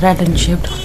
rat and shaped.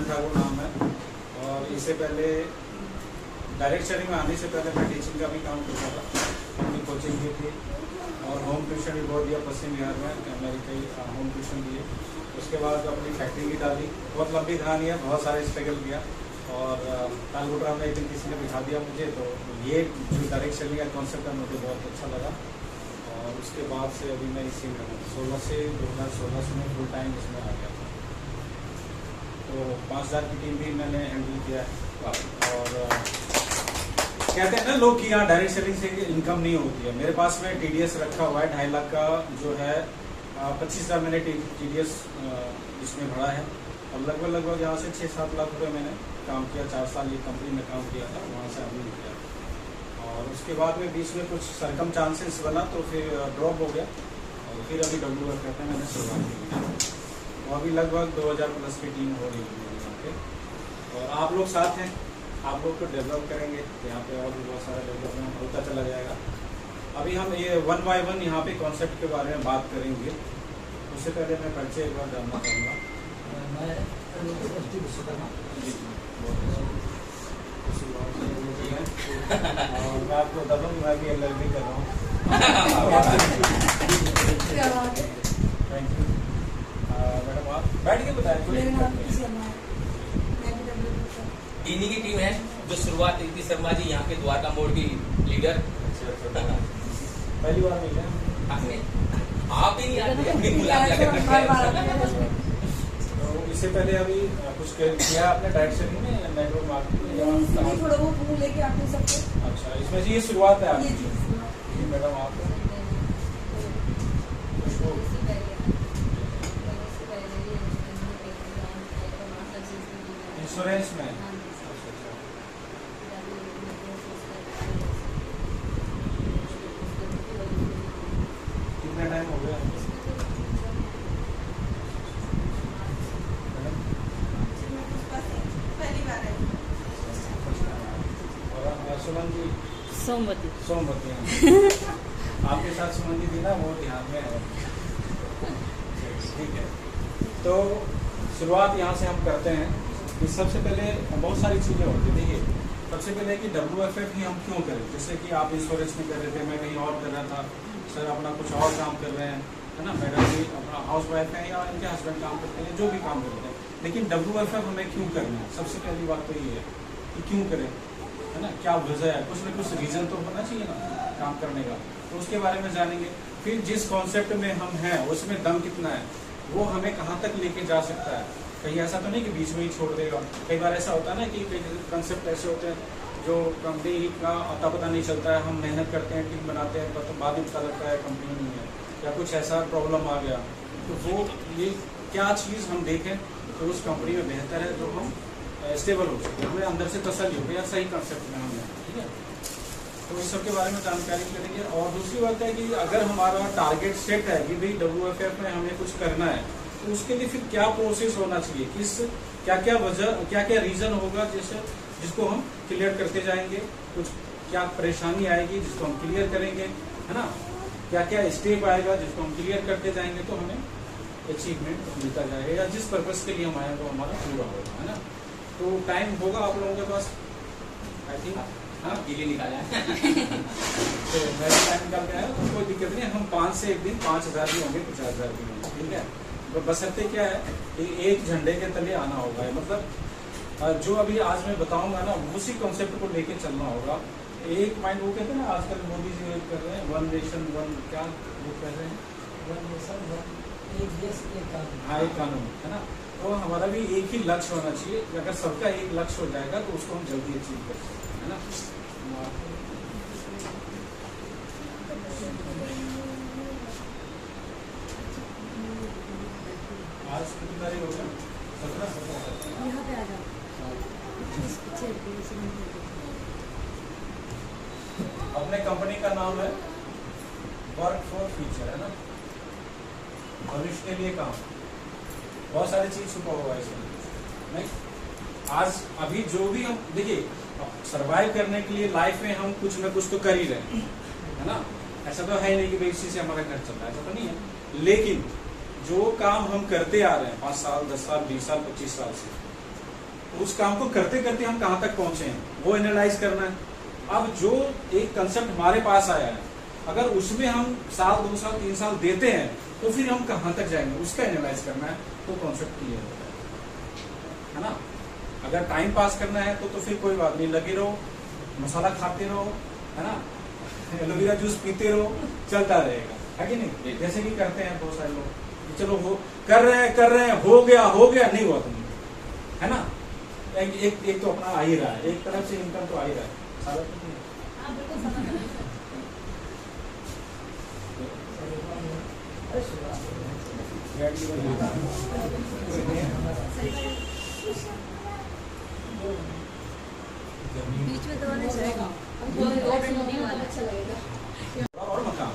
Thakur नाम है। और इससे पहले डायरेक्ट शेयरिंग में आने से पहले मैं टीचिंग का भी काम करता था, अपनी कोचिंग भी थी और होम ट्यूशन भी बहुत दिया पश्चिम बिहार में, मेरी कई होम ट्यूशन दिए। उसके बाद अपनी फैक्ट्री भी डाली। बहुत लंबी कहानी है, बहुत सारे स्ट्रगल किया और तालगोटरा में एक दिन किसी ने बिठा दिया मुझे, तो ये जो डायरेक्ट शेयरिंग का कॉन्सेप्ट है मुझे बहुत अच्छा लगा। और उसके बाद से अभी मैं इसी में 2016 से मैं फुल टाइम इसमें आ गया था। तो 5000 की टीम भी मैंने हैंडल किया है। और कहते हैं ना लोग कि यहाँ डायरेक्ट सेलिंग से इनकम नहीं होती है। मेरे पास में TDS रखा हुआ है 2.5 लाख का, जो है 25,000 मैंने TDS इसमें भरा है। और लगभग यहाँ से 6-7 लाख रुपए मैंने काम किया। 4 साल ये कंपनी में काम किया था, वहाँ से अभी किया। और उसके बाद में बीच में कुछ सरकम चांसेस बना तो फिर ड्रॉप हो गया और फिर अभी WFF में मैंने शुरुआत की। तो अभी लगभग 2000 प्लस की टीम हो रही है यहाँ पे। और आप लोग साथ हैं, आप लोग को डेवलप करेंगे, यहाँ पे और भी बहुत सारा डेवलपमेंट होता चला जाएगा। अभी हम ये 1 by 1 यहाँ पे कॉन्सेप्ट के बारे में बात करेंगे। उससे पहले मैं परिचय एक बार जानना चाहूँगा। और मैं आपको बता दूँ मैं भी LLB कर रहा हूँ। थैंक यू मैडम, आप बैठ के बताएं। इन्हीं की टीम है जो शुरुआत की थी, शर्मा जी यहाँ के द्वारका मोड़ की लीडर। पहली बार मिले आप ही नहीं आते। तो इससे पहले अभी कुछ किया आपने डायरेक्ट सेलिंग में, नेटवर्क मार्केटिंग थोड़ा वो लेके आप सकते। अच्छा, इसमें जी ये शुरुआत है आपकी। मैडम आप इंश्योरेंस में कितना टाइम हो गया? पहली बार है। और सुमन जी सोमवती आपके साथ सुमन जी थी ना, वो ध्यान में है। ठीक है, तो शुरुआत यहाँ से हम करते हैं कि सबसे पहले बहुत सारी चीज़ें होती हैं। देखिए, सबसे पहले कि WFF ही हम क्यों करें। जैसे कि आप इंश्योरेंस में कर रहे थे, मैं कहीं और कर रहा था, सर अपना कुछ और काम कर रहे हैं, है ना। मैडम भी अपना हाउस वाइफ है या इनके हस्बैंड काम करते हैं, जो भी काम करते हैं, लेकिन WFF हमें क्यों करना है। सबसे पहली बात तो ये है कि क्यों करें, है ना, क्या वजह है। कुछ न कुछ रीज़न तो होना चाहिए ना काम करने का, तो उसके बारे में जानेंगे। फिर जिस कॉन्सेप्ट में हम हैं उसमें दम कितना है, वो हमें कहाँ तक लेके जा सकता है। कहीं ऐसा तो नहीं कि बीच में ही छोड़ देगा। कई बार ऐसा होता है ना कि कई कंसेप्ट ऐसे होते हैं जो कंपनी का अता पता नहीं चलता है, हम मेहनत करते हैं, टीम बनाते हैं, तो बाद में पता लगता है कंपनी नहीं है, या कुछ ऐसा प्रॉब्लम आ गया। तो वो ये क्या चीज़ हम देखें तो उस कंपनी में बेहतर है, जो हम स्टेबल हो सके, हमें अंदर से तसल्ली हो गया सही कंसेप्ट में हमने। ठीक है, तो इस सब के बारे में जानकारी करेंगे। और दूसरी बात है कि अगर हमारा टारगेट सेट है कि भाई WFF में हमें कुछ करना है, तो उसके लिए फिर क्या प्रोसेस होना चाहिए, किस क्या क्या वजह, क्या क्या रीज़न होगा जिसको हम क्लियर करते जाएंगे, कुछ क्या परेशानी आएगी जिसको हम क्लियर करेंगे, है ना, क्या क्या स्टेप आएगा जिसको हम क्लियर करते जाएंगे, तो हमें अचीवमेंट मिलता जाएगा, या जिस पर्पज़ के लिए हम आए वो हमारा पूरा होगा, है ना। तो टाइम होगा आप लोगों के पास, आई थिंक, हाँ गिले निकाला है। तो मैं टाइम निकाल के आया, तो कोई दिक्कत नहीं। हम 5 से एक दिन 5000 भी होंगे, 50,000 भी होंगे, ठीक है। तो बशर्ते क्या है कि एक झंडे के तले आना होगा, मतलब जो अभी आज मैं बताऊंगा ना, उसी कॉन्सेप्ट को लेके चलना होगा। एक माइंड, वो कहते हैं ना आजकल मोदी जी कर रहे हैं 1 नेशन 1, क्या वो कह रहे हैं, 1 नेशन 1 एक देश एक कानून, हाँ एक कानून, है ना। तो हमारा भी एक ही लक्ष्य होना चाहिए। अगर सबका एक लक्ष्य हो जाएगा तो उसको हम जल्दी अचीव कर सकते हैं, है ना। आज कितनी तारीख हो गया? 17। यहाँ पे आ जाओ। अपने कंपनी का नाम है वर्क फॉर फ्यूचर, है ना, भविष्य के लिए काम। बहुत सारी चीज छुपा हुआ है इसमें, नहीं। आज अभी जो भी हम देखिए, सरवाइव करने के लिए लाइफ में हम कुछ ना कुछ तो कर ही रहे हैं, है ना। ऐसा तो है नहीं कि भाई इसी से हमारा घर चल रहा है, ऐसा तो नहीं है। लेकिन जो काम हम करते आ रहे हैं 5 साल 10 साल 20 साल 25 साल से, उस काम को करते करते हम कहाँ तक पहुंचे हैं वो एनालाइज करना है। अब जो एक कंसेप्ट हमारे पास आया है, अगर उसमें हम साल 2 साल 3 साल देते हैं तो फिर हम कहाँ तक जाएंगे उसका एनालाइज करना है, तो कॉन्सेप्ट क्लियर होता है ना। अगर टाइम पास करना है तो फिर कोई बात नहीं, लगे रहो, मसाला खाते रहो, है ना, एलोवेरा जूस पीते रहो, चलता रहेगा, है कि नहीं। जैसे कि करते हैं बहुत सारे लोग, चलो वो कर रहे हैं, हो गया नहीं हुआ तुम, है ना। एक तो अपना आ ही रहा है, एक तरफ से इनकम तो आ ही रहा है, सारा तो नहीं है। बीच में दबाना जाएगा अच्छा लगेगा। और मकान,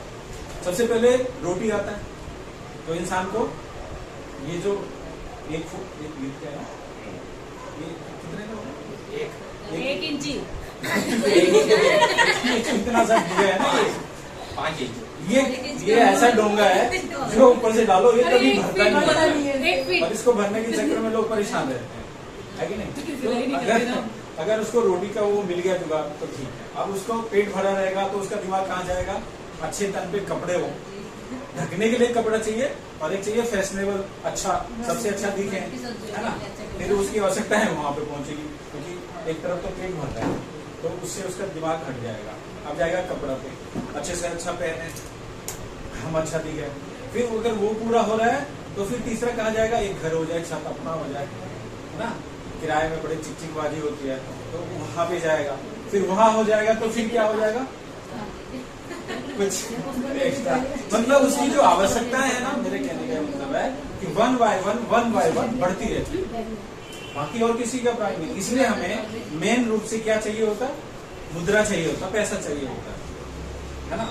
सबसे पहले रोटी आता है तो इंसान को ये जो एक फुट एक क्या है, ये कितने का होगा? 1 इंची इतना सा डोंगा है ना, 5 इंच। ये ऐसा डोंगा है जो ऊपर से डालो ये कभी भरता नहीं है, 1 फीट और इसको भरने के चक्कर में लोग परेशान रहते हैं, है कि नहीं। तो अगर उसको रोटी का वो मिल गया जुगाड़ तो ठीक है। अब उसको पेट भरा रहेगा तो उसका दिमाग कहाँ जाएगा, अच्छे तन पे कपड़े हो, ढकने के लिए कपड़ा चाहिए, और एक चाहिए फैशनेबल, अच्छा, सबसे अच्छा दिखे, है ना। फिर उसकी आवश्यकता है वहां पे पहुंचेगी, क्योंकि एक तरफ तो पेट भर रहा है तो उससे उसका दिमाग हट जाएगा। अब जाएगा कपड़ा पे, अच्छे से अच्छा पहने, हम अच्छा दिखे। फिर अगर वो पूरा हो रहा है तो फिर तीसरा कहा जाएगा, एक घर हो जाए, छत अपना हो जाए, है ना। किराए में बड़ी चिकचिकबाजी होती है तो वहां पे जाएगा, फिर वहां हो जाएगा तो फिर क्या हो जाएगा, कुछ एक्स्ट्रा। मतलब उसकी जो आवश्यकता है ना, मेरे कहने का मतलब है कि 1 बाय 1 बढ़ती रहती है, बाकी और किसी का प्राइस नहीं। इसलिए हमें मेन रूप से क्या चाहिए होता है, मुद्रा चाहिए होता, पैसा चाहिए होता है ना।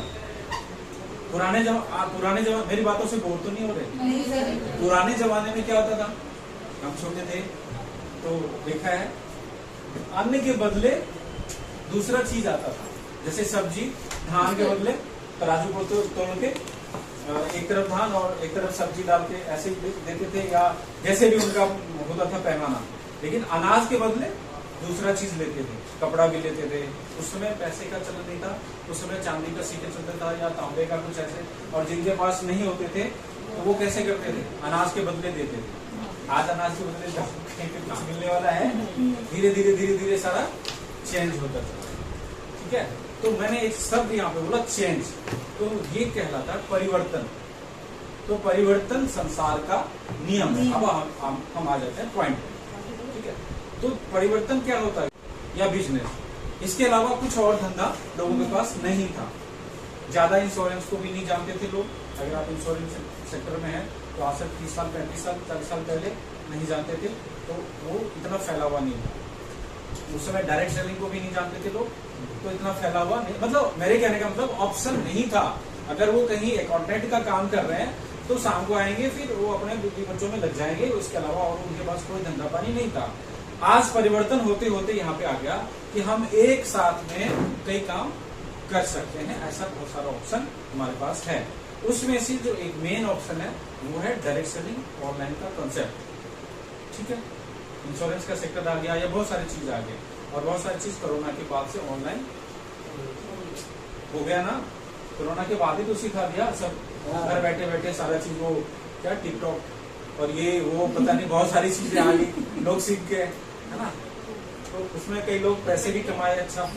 पुराने जमाने, मेरी बातों से बोर तो नहीं हो रहे। पुराने जमाने में क्या होता था, हम छोटे थे तो देखा है, अन्न के बदले दूसरा चीज आता था, जैसे सब्जी, धान के बदले तराजू को तोड़ के एक तरफ धान और एक तरफ सब्जी डाल के ऐसे देते थे, या जैसे भी उनका होता था पैमाना। लेकिन अनाज के बदले दूसरा चीज लेते थे, कपड़ा भी लेते थे। उस समय पैसे का चलन नहीं था, उस समय चांदी का सिक्के चलता था या तांबे का कुछ ऐसे, और जिनके पास नहीं होते थे तो वो कैसे करते थे, अनाज के बदले देते थे। आज अनाज के बदले कुछ मिलने वाला है, धीरे धीरे सारा चेंज होता था, ठीक है। तो मैंने एक शब्द यहाँ पे बोला चेंज, तो ये कहलाता है परिवर्तन। तो परिवर्तन संसार का नियम है। अब हम आ जाते हैं पॉइंट पे, ठीक है। तो परिवर्तन क्या होता है, या बिजनेस, इसके अलावा कुछ और धंधा लोगों के पास नहीं था। ज्यादा इंश्योरेंस को भी नहीं जानते थे लोग। अगर आप इंश्योरेंस सेक्टर में हैं तो आज से 30 साल 35 साल 40 साल पहले नहीं जानते थे, तो वो इतना फैला हुआ नहीं था। उस समय डायरेक्ट सेलिंग को भी नहीं जानते थे लोग, तो इतना फैला हुआ नहीं, मतलब मेरे कहने का मतलब ऑप्शन नहीं था। अगर वो कहीं अकाउंटेंट का काम कर रहे हैं तो शाम को आएंगे, फिर वो अपने बुद्धि बच्चों में लग जाएंगे, उसके अलावा और उनके पास कोई धंधा पानी नहीं था। आज परिवर्तन होते होते यहाँ पे आ गया कि हम एक साथ में कई काम कर सकते हैं, ऐसा बहुत सारा ऑप्शन हमारे पास है। उसमें से जो एक मेन ऑप्शन है वो है डायरेक्ट सेलिंग, ऑनलाइन का कंसेप्ट, ठीक है। इंश्योरेंस का सेक्टर आ गया, या बहुत सारी चीज आ गई, और बहुत सारी चीज कोरोना के बाद से ऑनलाइन हो गया ना। कोरोना के बाद ही तो सिखा दिया सब, घर बैठे बैठे सारा चीज, वो क्या टिकटॉक और ये वो पता नहीं बहुत सारी चीजें आ गई, लोग सीख गए, है ना। तो उसमें कई लोग पैसे भी कमाए, अच्छा,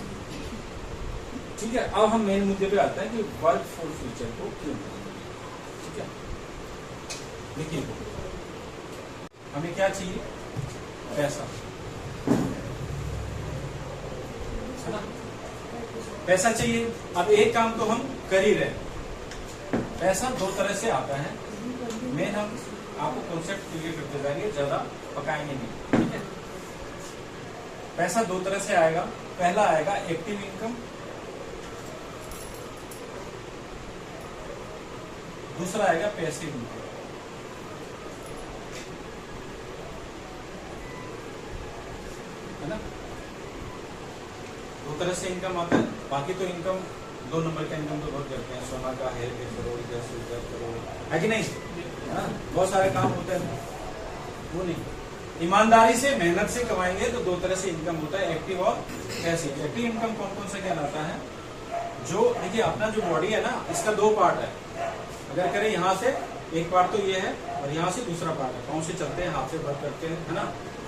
ठीक है। अब हम मेन मुद्दे पे आते हैं कि वर्क फॉर फ्यूचर को क्यों करें, ठीक है। देखिए हमें क्या चाहिए, पैसा, है ना, पैसा चाहिए। अब एक काम तो हम कर ही रहे, पैसा 2 तरह से आता है। मेन हम आपको कॉन्सेप्ट क्लियर करते जाएंगे, ज्यादा पकाएंगे नहीं, ठीक है। पैसा 2 तरह से आएगा। पहला आएगा एक्टिव इनकम, दूसरा आएगा पैसिव इनकम, है ना। 2 तरह से इनकम आता है। बाकी तो इनकम 2 नंबर का इनकम तो बहुत करते हैं, सोना का है, करोड़, 10 करोड़, है कि नहीं, है ना। बहुत सारे काम होते हैं, वो नहीं। ईमानदारी से मेहनत से कमाएंगे तो दो तरह से इनकम होता है, एक्टिव और पैसिव। एक्टिव इनकम कौन कौन सा कहलाता है? जो देखिए अपना जो बॉडी है ना, इसका दो पार्ट है। अगर करें यहाँ से एक पार्ट तो ये है और यहाँ से दूसरा पार्ट है। पाँव से चलते हैं, हाथ से वर्क करते हैं, है ना,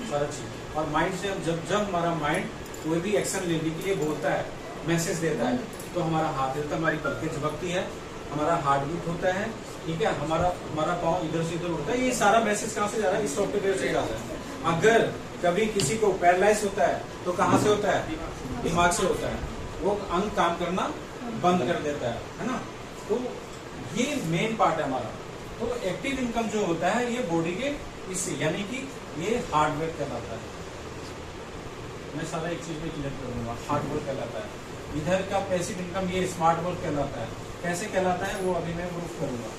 सारा चीज। और माइंड से जब हमारा माइंड कोई भी एक्शन लेने के लिए बोलता है, मैसेज देता है, तो हमारा हाथ हिलता है, हमारी पलकें झपकती है, हमारा हार्ट बीट होता है, ठीक है, हमारा पाँव इधर से इधर उड़ता है। ये सारा मैसेज कहाँ से जा रहा है? इस सॉफ्टवेयर से जा रहा है। अगर कभी किसी को पैरालाइज होता है तो कहाँ से होता है? दिमाग से होता है। वो अंग काम करना बंद कर देता है ना। तो ये मेन पार्ट है हमारा। तो एक्टिव इनकम जो होता है ये बॉडी के इससे, यानी कि ये हार्डवेयर कहलाता है। मैं सारा एक चीज में क्लियर करूंगा, हार्डवेयर कहलाता है। इधर का पैसिव इनकम ये स्मार्ट वर्क कहलाता है। कैसे कहलाता है वो अभी मैं प्रूफ करूंगा,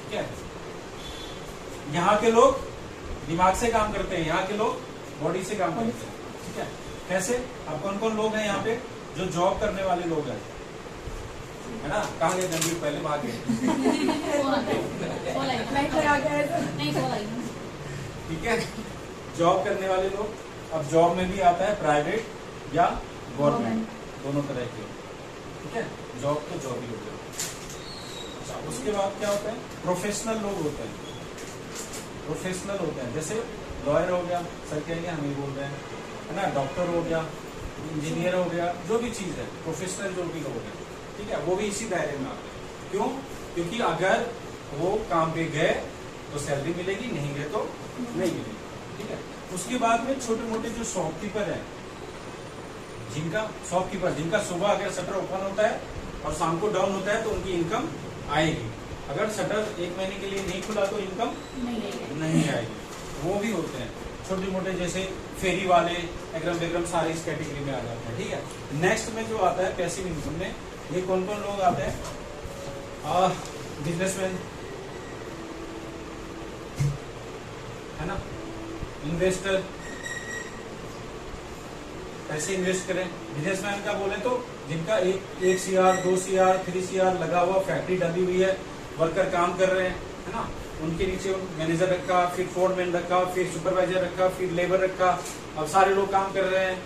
ठीक है। यहाँ के लोग दिमाग से काम करते हैं, यहाँ के लोग बॉडी से काम करते हैं, ठीक है। कैसे? अब कौन कौन लोग हैं यहाँ पे जो जॉब करने वाले लोग हैं, है ना? कहाँ गए जल्दी, पहले भाग गए, ठीक है। जॉब करने वाले लोग, अब जॉब में भी आता है प्राइवेट या गवर्नमेंट, दोनों तरह के, ठीक है। जॉब तो जॉब ही होते हैं। अच्छा, उसके बाद क्या होता है? प्रोफेशनल लोग होते हैं। प्रोफेशनल होते हैं जैसे लॉयर हो गया, सर कहेंगे हम ही बोल रहे हैं, है ना, डॉक्टर हो गया, इंजीनियर हो गया, जो भी चीज है, प्रोफेशनल जो भी लोग हैं, ठीक है, वो भी इसी दायरे में आते हैं। क्यों? क्योंकि अगर वो काम पे गए तो सैलरी मिलेगी, नहीं गए तो नहीं मिलेगी, ठीक है। उसके बाद में छोटे मोटे जो शॉपकीपर है, जिनका सुबह अगर शटर ओपन होता है और शाम को डाउन होता है तो उनकी इनकम आएगी। अगर शटर एक महीने के लिए नहीं खुला तो इनकम नहीं आएगी। वो भी होते हैं छोटे मोटे, जैसे फेरी वाले, एग्रम बेग्रम, सारे इस कैटेगरी में आ जाते हैं, ठीक है। नेक्स्ट में जो आता है पैसिव इनकम में, ये कौन कौन लोग आते हैं? बिजनेसमैन, है ना, इन्वेस्टर, पैसे इन्वेस्ट करें। बिजनेसमैन का बोले तो जिनका एक CR, 2 CR, 3 CR लगा हुआ, फैक्ट्री डाली हुई है, वर्कर काम कर रहे हैं, है ना, उनके नीचे मैनेजर रखा, फिर फोरमैन रखा, फिर सुपरवाइजर रखा, फिर लेबर रखा, अब सारे लोग काम कर रहे हैं।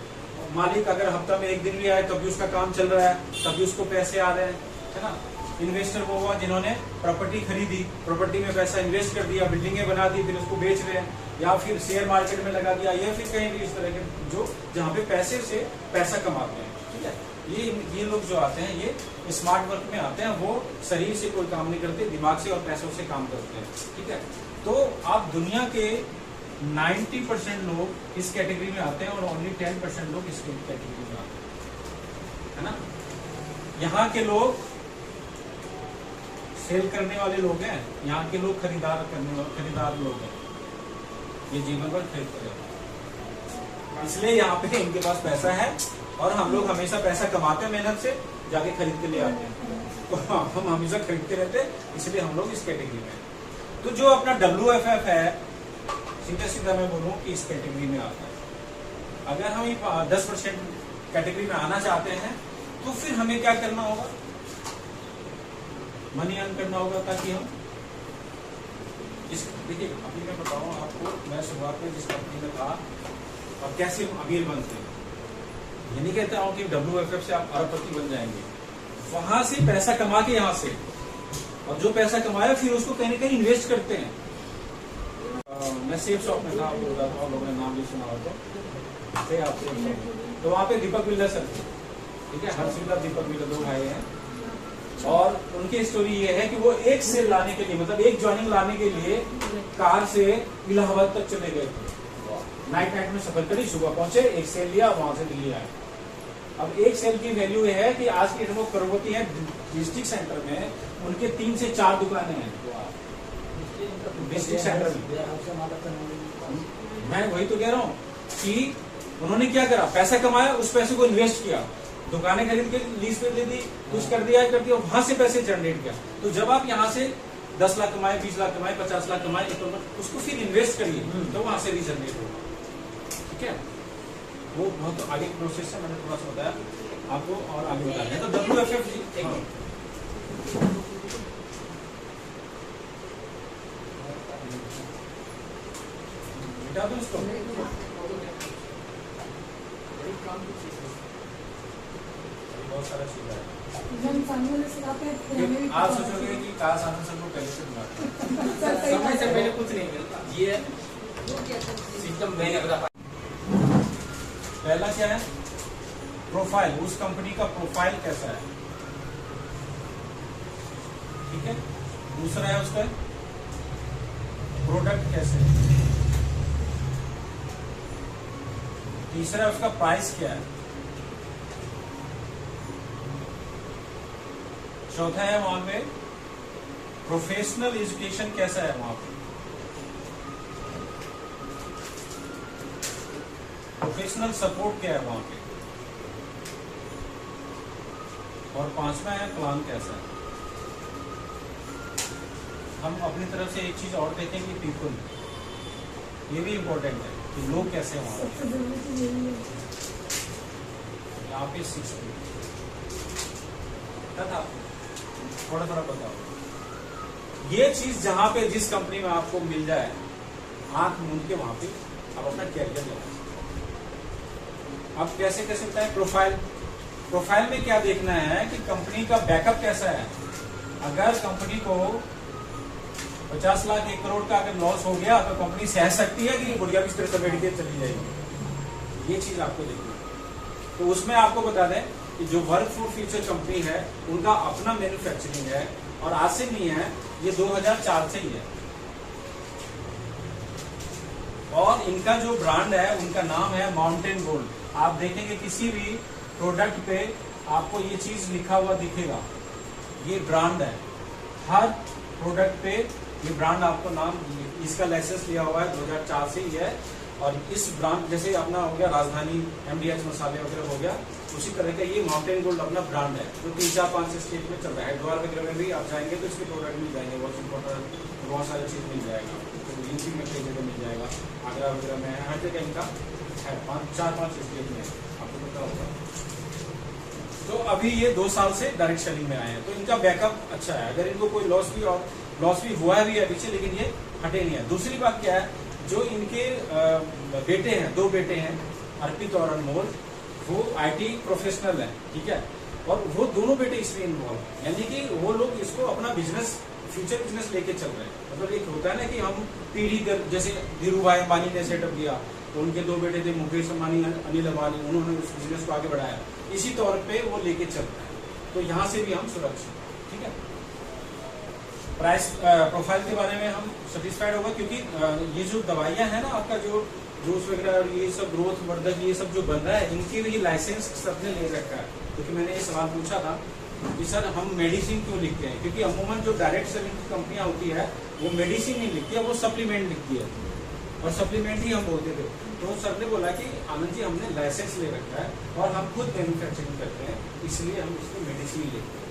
मालिक अगर हफ्ता में एक दिन भी आए तब भी उसका काम चल रहा है, तब भी उसको पैसे आ रहे हैं, है ना। इन्वेस्टर वो हुआ जिन्होंने प्रॉपर्टी खरीदी, प्रॉपर्टी में पैसा इन्वेस्ट कर दिया, बिल्डिंगे बना दी, फिर उसको बेच रहे हैं, या फिर शेयर मार्केट में लगा दिया, या फिर कहीं भी इस तरह के जो जहाँ पे पैसे से पैसा कमाते हैं, ठीक है। ये लोग जो आते हैं ये स्मार्ट वर्क में आते हैं। वो शरीर से कोई काम नहीं करते, दिमाग से और पैसों से काम करते हैं, ठीक है। तो आप दुनिया के 90% लोग इस कैटेगरी में आते हैं और ओनली 10% लोग इस कैटेगरी में आते हैं, है ना। यहाँ के लोग सेल करने वाले लोग हैं, यहाँ के लोग खरीदार लोग हैं, ये जीवन भर खरीदते हैं। इसलिए यहाँ पे इनके पास पैसा है और हम लोग हमेशा पैसा कमाते हैं, मेहनत से जाके खरीद के ले आते हैं। तो हम हमेशा खरीदते रहते हैं, इसलिए हम लोग इस कैटेगरी में। तो जो अपना WFF है, सीधा मैं बोलूँ कि इस कैटेगरी में आता है। अगर हम 10% कैटेगरी में आना चाहते हैं तो फिर हमें क्या करना होगा? मनी अर्न करना होगा, ताकि हम देखिए अभी मैं बताऊँ आपको, मैं शुरुआत में जिस कंपनी में था और कैसे हम अमीर बनते हैं, ये नहीं कहता हूँ कि WFF से आप अरबपति बन जाएंगे। वहां से पैसा कमा के यहाँ से, और जो पैसा कमाया फिर उसको कहीं ना कहीं इन्वेस्ट करते हैं। मैं सेफ शॉप में था, आपको बताता हूँ, लोगों ने नाम भी सुना हो तो वहाँ पे दीपक बिल्डर सर, ठीक है, हर्षविला दीपक बिल्डर, 2 भाई हैं। और उनकी स्टोरी ये है कि वो एक सेल लाने के लिए, मतलब एक ज्वाइनिंग लाने के लिए कार से इलाहाबाद तक चले गए थे। नाइट में सफर करी, सुबह पहुंचे, एक सेल लिया, वहां से दिल्ली आए। अब एक सेल की वैल्यू है कि आज की डेट में करोड़पति है। डिस्ट्रिक्ट सेंटर में उनके 3 से 4 दुकानें हैं डिस्ट्रिक्ट सेंटर में। मैं वही तो कह रहा हूँ कि उन्होंने क्या करा, पैसा कमाया, उस पैसे को इन्वेस्ट किया, दुकानें खरीद के लीज पे दे दी, कुछ कर दिया, वहां से पैसे जनरेट किया। तो जब आप यहाँ से 10 लाख कमाए, 20 लाख कमाए, 50 लाख कमाए, तो उसको फिर इन्वेस्ट करिए, तो वहां से रीजनरेट होगा, ठीक है। वो बहुत आगे की प्रोसेस है, मैंने थोड़ा सा बताया आपको और आगे बताया। तो WFF मिटा दो इसको। बहुत सारा चीज है। आप सोचोगे कि काश आनंद सर को पहले से बुलाते। समय से पहले कुछ नहीं मिलता, ये सिस्टम मैंने बता। पहला क्या है? प्रोफाइल, उस कंपनी का प्रोफाइल कैसा है, ठीक है। दूसरा है उसका प्रोडक्ट कैसे है। तीसरा है उसका प्राइस क्या है। चौथा है वहां पे प्रोफेशनल एजुकेशन कैसा है वहां पे, प्रोफेशनल सपोर्ट क्या है वहां पे, और पांचवा है प्लान कैसा है। हम अपनी तरफ से एक चीज और देखेंगे, पीपल, ये भी इंपॉर्टेंट है कि लोग कैसे हैं वहां पे। यहाँ पे 6 था, थोड़ा थोड़ा बताओ। ये चीज जहां पे जिस कंपनी में आपको मिल जाए, आंख मूंद के वहां पे आप अपना कैरियर लगा सकते। अब कैसे कैसे होता है प्रोफाइल। प्रोफाइल में क्या देखना है कि कंपनी का बैकअप कैसा है। अगर कंपनी को 50 लाख 1 करोड़ का अगर लॉस हो गया तो कंपनी सह सकती है कि बुढ़िया की तरह से बैठ के चली जाएगी। ये चीज आपको देखनी है। तो उसमें आपको बता दें कि जो वर्क फॉर फ्यूचर कंपनी है उनका अपना मैन्युफैक्चरिंग है, और आज से नहीं है, ये 2004 से ही है। और इनका जो ब्रांड है उनका नाम है माउंटेन गोल्ड। आप देखेंगे किसी भी प्रोडक्ट पे आपको ये चीज लिखा हुआ दिखेगा, ये ब्रांड है। हर प्रोडक्ट पे ये ब्रांड आपको नाम, इसका लाइसेंस लिया हुआ है 2004 से ही है। और इस ब्रांड जैसे अपना हो गया राजधानी, MDH मसाले वगैरह हो गया, उसी तरह का ये माउंटेन गोल्ड अपना ब्रांड है जो 3, 4, 5 स्टेट में चल रहा है। हरिद्वार वगैरह में भी आप जाएंगे तो इसके प्रोडक्ट मिल जाएंगे, वॉशिंग पाउडर, बहुत सारी चीज मिल जाएगा। तो यूपी में कई जगह मिल जाएगा, आगरा वगैरह में, हर जगह इनका है, 4-5 स्टेट में, आपको पता होगा। तो अभी ये 2 साल से डायरेक्ट सेलिंग में आए हैं, तो इनका बैकअप अच्छा है। अगर इनको कोई लॉस भी हुआ भी है पीछे, लेकिन ये हटे नहीं है। दूसरी बात क्या है, जो इनके बेटे हैं, 2 बेटे हैं, अर्पित और अनमोल, वो IT प्रोफेशनल है, ठीक है। और वो दोनों बेटे इसमें इन्वॉल्व है, यानी कि वो लोग इसको अपना बिजनेस, फ्यूचर बिजनेस लेके चल रहे हैं। मतलब एक होता है ना कि हम पीढ़ी दर, जैसे धीरू भाई अंबानी ने सेटअप किया, तो उनके 2 बेटे थे, मुकेश अंबानी, अनिल अंबानी, उन्होंने उस बिजनेस को आगे बढ़ाया। इसी तौर पे वो लेके चल रहे हैं, तो यहाँ से भी हम सुरक्षित, ठीक है। प्राइस प्रोफाइल के बारे में हम सेटिस्फाइड होगा, क्योंकि ये जो दवाइयाँ हैं ना, आपका जो जूस वगैरह और ये सब ग्रोथ वर्धक ये सब जो बन रहा है, इनके भी लाइसेंस सबने ले रखा है। क्योंकि मैंने ये सवाल पूछा था कि सर हम मेडिसिन क्यों लिखते हैं, क्योंकि अमूमन जो डायरेक्ट सेलिंग की कंपनियां होती है वो मेडिसिन नहीं लिखती है, वो सप्लीमेंट लिखती है, और सप्लीमेंट ही हम बोलते थे। तो सर ने बोला कि आनंद जी हमने लाइसेंस ले रखा है और हम खुद मैन्युफैक्चरिंग करते हैं, इसलिए हम इसको मेडिसिन लिखते हैं।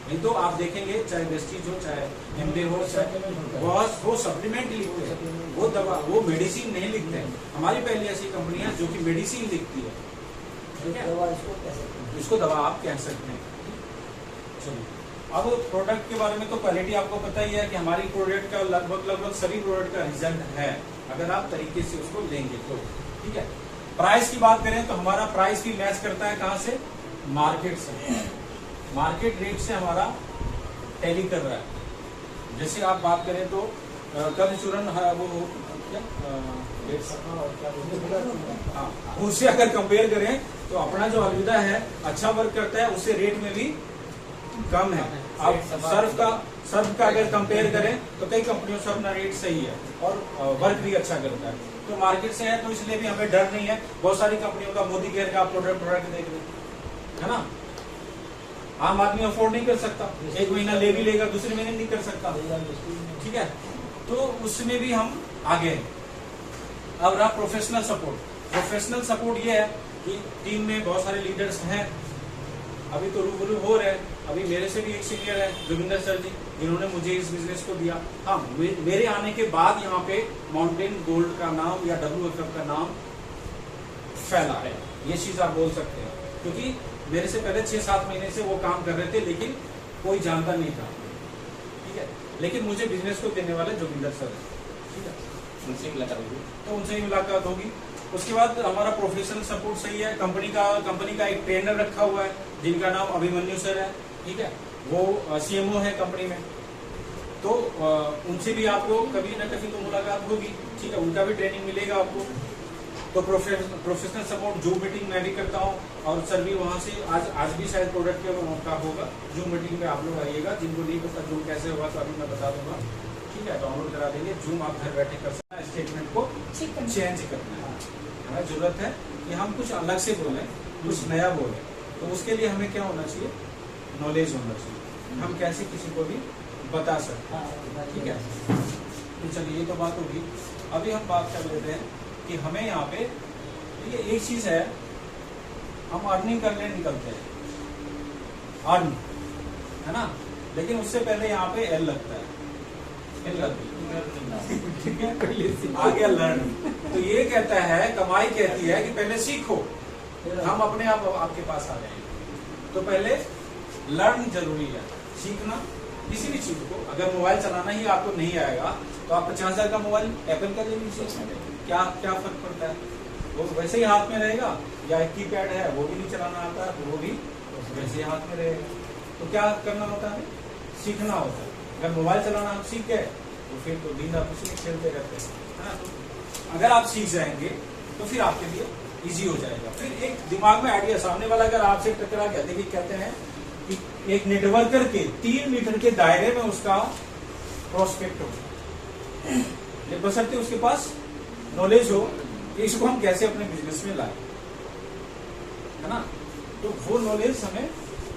नहीं तो आप देखेंगे चाहे वेस्टीज हो, चाहे एमबे हो, चाहे वो सप्लीमेंट लिखते हैं, वो दवा, वो मेडिसिन नहीं लिखते हैं। हमारी पहली ऐसी कंपनी है जो कि मेडिसिन लिखती है, ठीक है। इसको दवा आप कह सकते हैं। चलिए, अब प्रोडक्ट के बारे में तो क्वालिटी आपको पता ही है कि हमारी प्रोडक्ट का लगभग सभी प्रोडक्ट का रिजल्ट है, अगर आप तरीके से उसको लेंगे तो, ठीक है। प्राइस की बात करें तो हमारा प्राइस भी मैच करता है कहाँ से, मार्केट से, मार्केट रेट से हमारा टैली कर रहा है। जैसे आप बात करें तो कभी चूरन वो क्या उससे अगर कंपेयर करें तो अपना जो अलविदा है अच्छा वर्क करता है, उससे रेट में भी कम है। आप सर्फ का अगर कंपेयर करें तो कई कंपनियों से अपना रेट सही है और वर्क भी अच्छा करता है, तो मार्केट से है, तो इसलिए भी हमें डर नहीं है। बहुत सारी कंपनियों का मोदी केयर का प्रोडक्ट देख लें, है ना। आम आदमी अफोर्ड नहीं कर सकता, 1 महीना ले भी लेगा, दूसरे महीने नहीं कर सकता, ठीक है। तो उसमें भी हम आगे हैं। अब रहा प्रोफेशनल सपोर्ट। प्रोफेशनल सपोर्ट ये है कि टीम में बहुत सारे लीडर्स हैं, अभी तो रूबरू हो रहे हैं। अभी मेरे से भी एक सीनियर है जोगिंदर सर जी, जिन्होंने मुझे इस बिजनेस को दिया। हाँ, मेरे आने के बाद यहाँ पे माउंटेन गोल्ड का नाम या WFF का नाम फैला है, ये चीज आप बोल सकते हैं। क्योंकि मेरे से पहले 6-7 महीने से वो काम कर रहे थे, लेकिन कोई जानता नहीं था, ठीक है। लेकिन मुझे बिजनेस को देने वाले जोगिंदर सर है, ठीक है। उनसे मुलाकात होगी। तो उनसे ही मुलाकात होगी। उसके बाद हमारा प्रोफेशनल सपोर्ट सही है, कंपनी का एक ट्रेनर रखा हुआ है जिनका नाम अभिमन्यु सर है, ठीक है, वो सीएमओ है कंपनी में। तो उनसे भी आपको कभी ना कभी तो मुलाकात होगी, ठीक है, उनका भी ट्रेनिंग मिलेगा आपको। तो प्रोफेशनल सपोर्ट जूम मीटिंग मैं भी करता हूँ, और सर भी वहाँ से आज भी शायद प्रोडक्ट का होगा जूम मीटिंग में, आप लोग आइएगा। जिनको नहीं पता जूम कैसे होगा तो अभी मैं बता दूंगा, ठीक है, डाउनलोड करा देंगे। जूम आप घर बैठे कर सकते हैं, स्टेटमेंट को चेंज करना है। हमें जरूरत है कि हम कुछ अलग से बोलें, कुछ नया बोलें, तो उसके लिए हमें क्या होना चाहिए, नॉलेज होना चाहिए, हम कैसे किसी को भी बता सकते हैं, ठीक है। तो चलिए ये तो बात होगी। अभी हम बात कर लेते हैं कि हमें यहाँ पे ये एक चीज है, हम अर्निंग करने निकलते हैं, अर्न है ना, लेकिन उससे पहले यहाँ पे एल लगता है, एल लगती है, ठीक है, आ गया लर्न। तो ये कहता है, कमाई कहती है कि पहले सीखो, हम अपने आप आपके पास आ जाएंगे। तो पहले लर्न जरूरी है, सीखना किसी भी चीज को। अगर मोबाइल चलाना ही आपको नहीं आएगा तो आप 50,000 का मोबाइल एप्पल का ले लीजिए, क्या फर्क पड़ता है, वो वैसे ही हाथ में रहेगा। या एक कीपैड है, वो भी नहीं चलाना आता है, वो भी वैसे ही हाथ में रहेगा। तो क्या करना होता है, सीखना होता है। अगर मोबाइल चलाना हम सीख गए तो फिर तो दिन रात उसी में खेलते रहते हैं, है ना। तो अगर आप सीख जाएंगे तो फिर आपके लिए इजी हो जाएगा। फिर एक दिमाग में आइडिया, सामने वाला अगर आपसे टकरा गया, देखिए कहते हैं कि एक नेटवर्कर के 3 मीटर के दायरे में उसका प्रोस्पेक्ट हो, बशर्ते उसके पास नॉलेज हो कि इसको हम कैसे अपने बिजनेस में लाए, है ना। तो वो नॉलेज हमें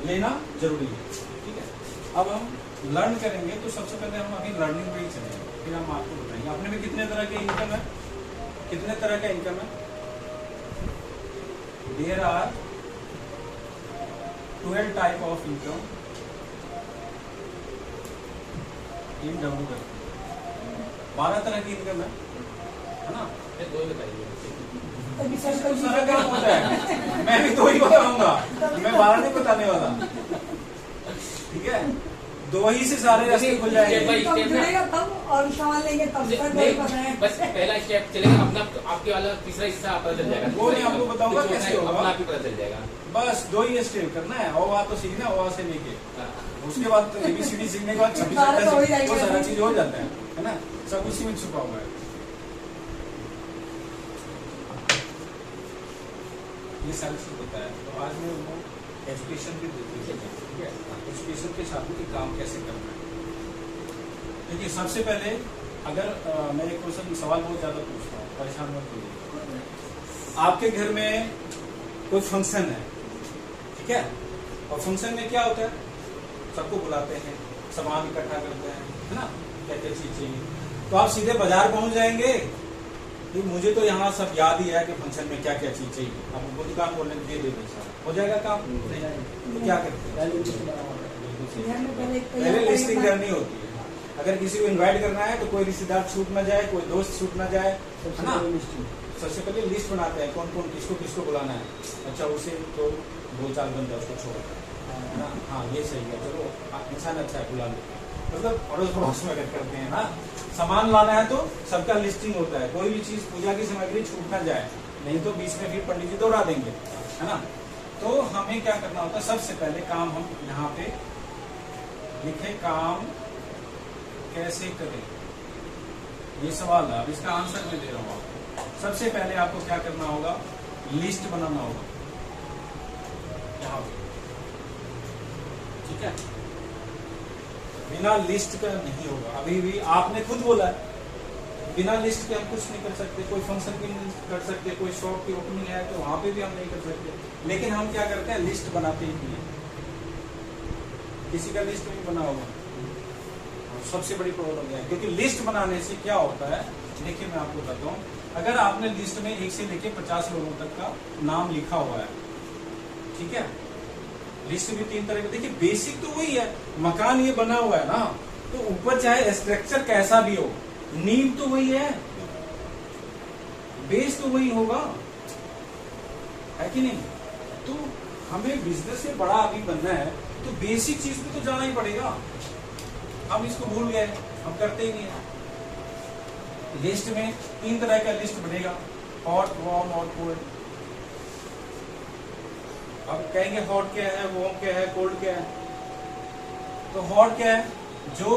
लेना जरूरी है, ठीक है। अब हम लर्न करेंगे तो सबसे पहले हम अभी लर्निंग में ही चलेंगे, फिर हम आपको बताएंगे अपने में कितने तरह के इनकम है, कितने तरह का इनकम है। There are 12 type of income in W. 12 तरह की इनकम है ना। दो ही बताइए, सारा काम होता है, मैं भी दो ही बताऊंगा, मैं 12 नहीं बताने वाला, ठीक है। दो ही से सारे रास्ते खुल जाएंगे। तब और सवाल लेंगे तब बस पहला स्टेप चलेगा अपना, आपके वाला तीसरा हिस्सा पता चल जाएगा, वो नहीं आपको बताऊंगा कैसे होगा, अपना आप ही पता चल जाएगा। बस 2 ही स्टेप करना है, और वहाँ तो सीखना, वहाँ से लेके उसके बाद तो ABCD सीखने के बाद 26 वो सारा चीज हो जाता है ना, सब उसी में छुपा हुआ है। ये सारी चीज होता है। तो आज मैं वो एजुकेशन भी देती है, ठीक है, एजुकेशन के साथ में काम कैसे करना है। देखिए सबसे पहले अगर मैं एक क्वेश्चन सवाल बहुत ज्यादा पूछता हूँ, परेशान मत होइए। आपके घर में कोई फंक्शन है, ठीक है, और फंक्शन में क्या होता है, सबको बुलाते हैं, सामान इकट्ठा करते हैं, है ना, क्या क्या चीज चाहिए। तो आप सीधे बाजार पहुंच जाएंगे कि मुझे तो यहाँ सब याद ही है कि फंक्शन में क्या क्या चीज चाहिए, आप उनको दुकान बोलने दे देते, हो जाएगा काम। तो क्या करते हैं, पहले लिस्टिंग करनी होती है। अगर किसी को इनवाइट करना है तो कोई रिश्तेदार छूट ना जाए, कोई दोस्त छूट ना जाए, है ना। सबसे पहले लिस्ट बनाते हैं, कौन कौन किसको किसको बुलाना है। अच्छा, उसे तो 2-4 बंदा उसको छोड़, है ना, हाँ ये सही है, चलो इंसान अच्छा है, बुला लो। मतलब अड़ोस पड़ोस में करते हैं ना। सामान लाना है तो सबका लिस्टिंग होता है, कोई भी चीज पूजा की सामग्री छूट ना जाए, नहीं तो बीच में फिर पंडित जी दौड़ा देंगे, है ना। तो हमें क्या करना होता है, सबसे पहले काम हम यहाँ पे लिखे, काम कैसे करें, ये सवाल है। अब इसका आंसर मैं दे रहा हूँ आपको। सबसे पहले आपको क्या करना होगा, लिस्ट बनाना होगा यहाँ पे, ठीक है। बिना लिस्ट का नहीं होगा। अभी भी आपने खुद बोला है, बिना लिस्ट के हम कुछ नहीं कर सकते। कोई फंक्शन भी नहीं कर सकते, कोई शॉप की ओपनिंग है तो वहां पे भी हम नहीं कर सकते। लेकिन हम क्या करते हैं, लिस्ट बनाते ही नहीं। किसी का लिस्ट नहीं बना होगा, सबसे बड़ी प्रॉब्लम है। क्योंकि लिस्ट बनाने से क्या होता है, देखिए मैं आपको बताता हूँ। अगर आपने लिस्ट में 1 से लेके 50 लोगों तक का नाम लिखा हुआ है, ठीक है, लिस्ट भी 3 तरह की। देखिए बेसिक तो वही है, मकान ये बना हुआ है ना, तो ऊपर चाहे स्ट्रक्चर कैसा भी हो, नींव तो वही है, बेस तो वही होगा, है कि नहीं। तो हमें बिजनेस में बड़ा अभी बनना है तो बेसिक चीज पे तो जाना ही पड़ेगा। हम इसको भूल गए, हम करते ही नहीं है। लिस्ट में 3 तरह का लिस्ट बनेगा, हॉट, वार्म और कोल्ड। अब कहेंगे हॉट क्या है, वार्म क्या है, कोल्ड क्या है। तो हॉट क्या है, जो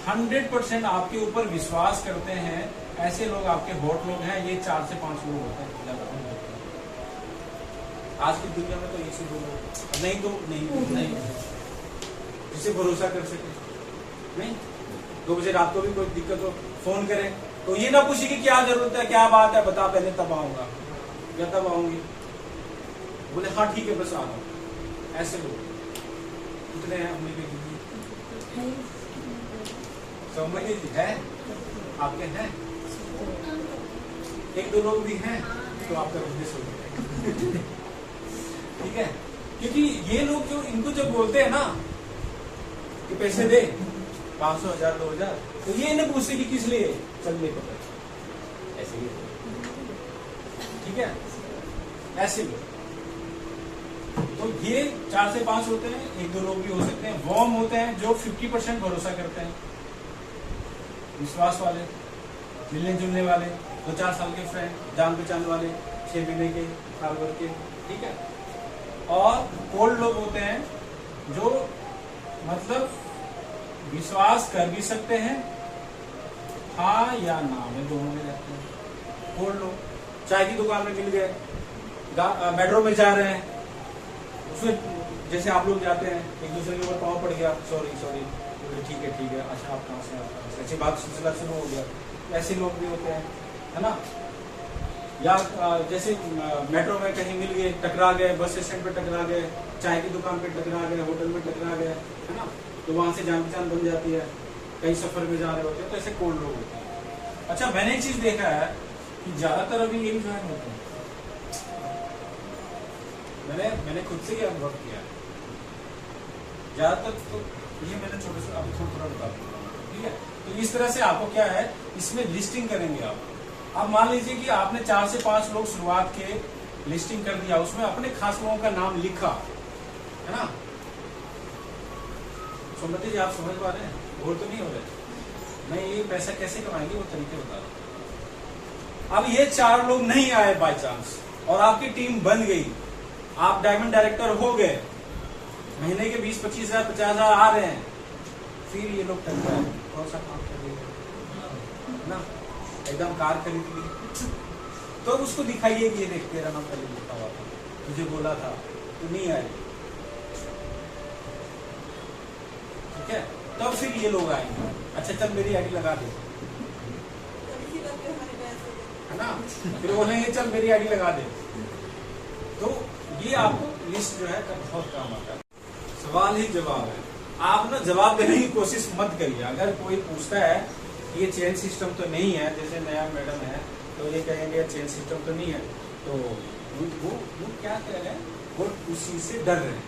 100% आपके ऊपर विश्वास करते हैं, ऐसे लोग आपके हॉट लोग हैं। ये 4 से 5 लोग होते हैं आज की दुनिया में। तो ये से 2 लोग, नहीं तो नहीं जिसे भरोसा कर सके। नहीं 2 बजे रात को भी कोई दिक्कत हो, फोन करें तो ये ना पूछे कि क्या जरूरत है, क्या बात है, बता पहले, तब आऊंगा या तब आऊंगी। बोले हाँ ठीक है बस आ रहा हूं। ऐसे लोग कितने हैं हमने भी समझ है, आपके हैं 1-2 लोग भी हैं तो आपका बिजनेस हो गया। ठीक है, क्योंकि ये लोग जो इनको जब बोलते हैं ना कि पैसे दे 500, 1000, 2000, तो ये इन्हें पूछते कि किस लिए, चलने को ऐसे ही। ठीक है, ऐसे लोग। तो ये 4 से 5 होते हैं, 1-2 लोग भी हो सकते हैं। वार्म होते हैं जो 50% भरोसा करते हैं, विश्वास वाले, मिलने जुलने वाले, 2-4 साल के फ्रेंड, जान पहचान वाले, 6 महीने के, साल भर के। ठीक है, और कोल्ड लोग होते हैं जो मतलब विश्वास कर भी सकते हैं, हाँ या ना में दोनों में रहते हैं। कोल्ड लोग चाय की दुकान में मिल गए, मेट्रो में जा रहे हैं, उसमें जैसे आप लोग जाते हैं, एक दूसरे के ऊपर पाँव पड़ गया, सॉरी ठीक है, अच्छा आप कहाँ से, ऐसी बात सिलसिला शुरू हो गया। ऐसे लोग भी होते हैं, है ना। या जैसे मेट्रो में कहीं मिल गए, टकरा गए, बस स्टैंड पे टकरा गए, चाय की दुकान पे टकरा गए, होटल में टकरा गए, है ना, तो वहां से जान पहचान बन जाती है, कई सफर में जा रहे होते हैं, तो ऐसे कोल्ड लोग होते हैं। अच्छा, मैंने एक चीज देखा है कि ज्यादातर अभी यही ज्वाइन होते हैं, मैंने खुद से ही अनुभव किया है ज्यादातर। तो ये मैंने छोटे से अभी थोड़ा बता दूंगा, ठीक है। तो इस तरह से आपको क्या है, इसमें लिस्टिंग करेंगे आप मान लीजिए कि आपने 4 से 5 लोग शुरुआत के लिस्टिंग कर दिया, उसमें अपने खास लोगों का नाम लिखा, है ना। सोमती जी आप समझ पा रहे हैं, बोर तो नहीं हो रहे। मैं ये पैसा कैसे कमाएंगे वो तरीके बता रहा हूं। अब ये 4 लोग नहीं आए बाय चांस और आपकी टीम बन गई, आप डायमंड डायरेक्टर हो गए, महीने के 20-25 हजार 50 हजार आ रहे हैं, फिर ये लोग टल जाए, कौन सा काम करेंगे ना, एकदम कार खरीद ली तो उसको दिखाइए कि ये देख तेरा नाम पहले लिखा हुआ था, तुझे बोला था, तू नहीं आए। ठीक है, तब फिर ये लोग आएंगे, अच्छा चल मेरी आईडी लगा दे, है ना, फिर बोलेंगे चल मेरी आईडी लगा दे। तो ये आपको लिस्ट जो है बहुत काम आता है। सवाल ही जवाब है, आप ना जवाब देने की कोशिश मत करिए। अगर कोई पूछता है कि ये चेन सिस्टम तो नहीं है, जैसे नया मैडम है तो ये कहेंगे चेन सिस्टम तो नहीं है, तो वो क्या कह रहे हैं, वो उसी से डर रहे हैं।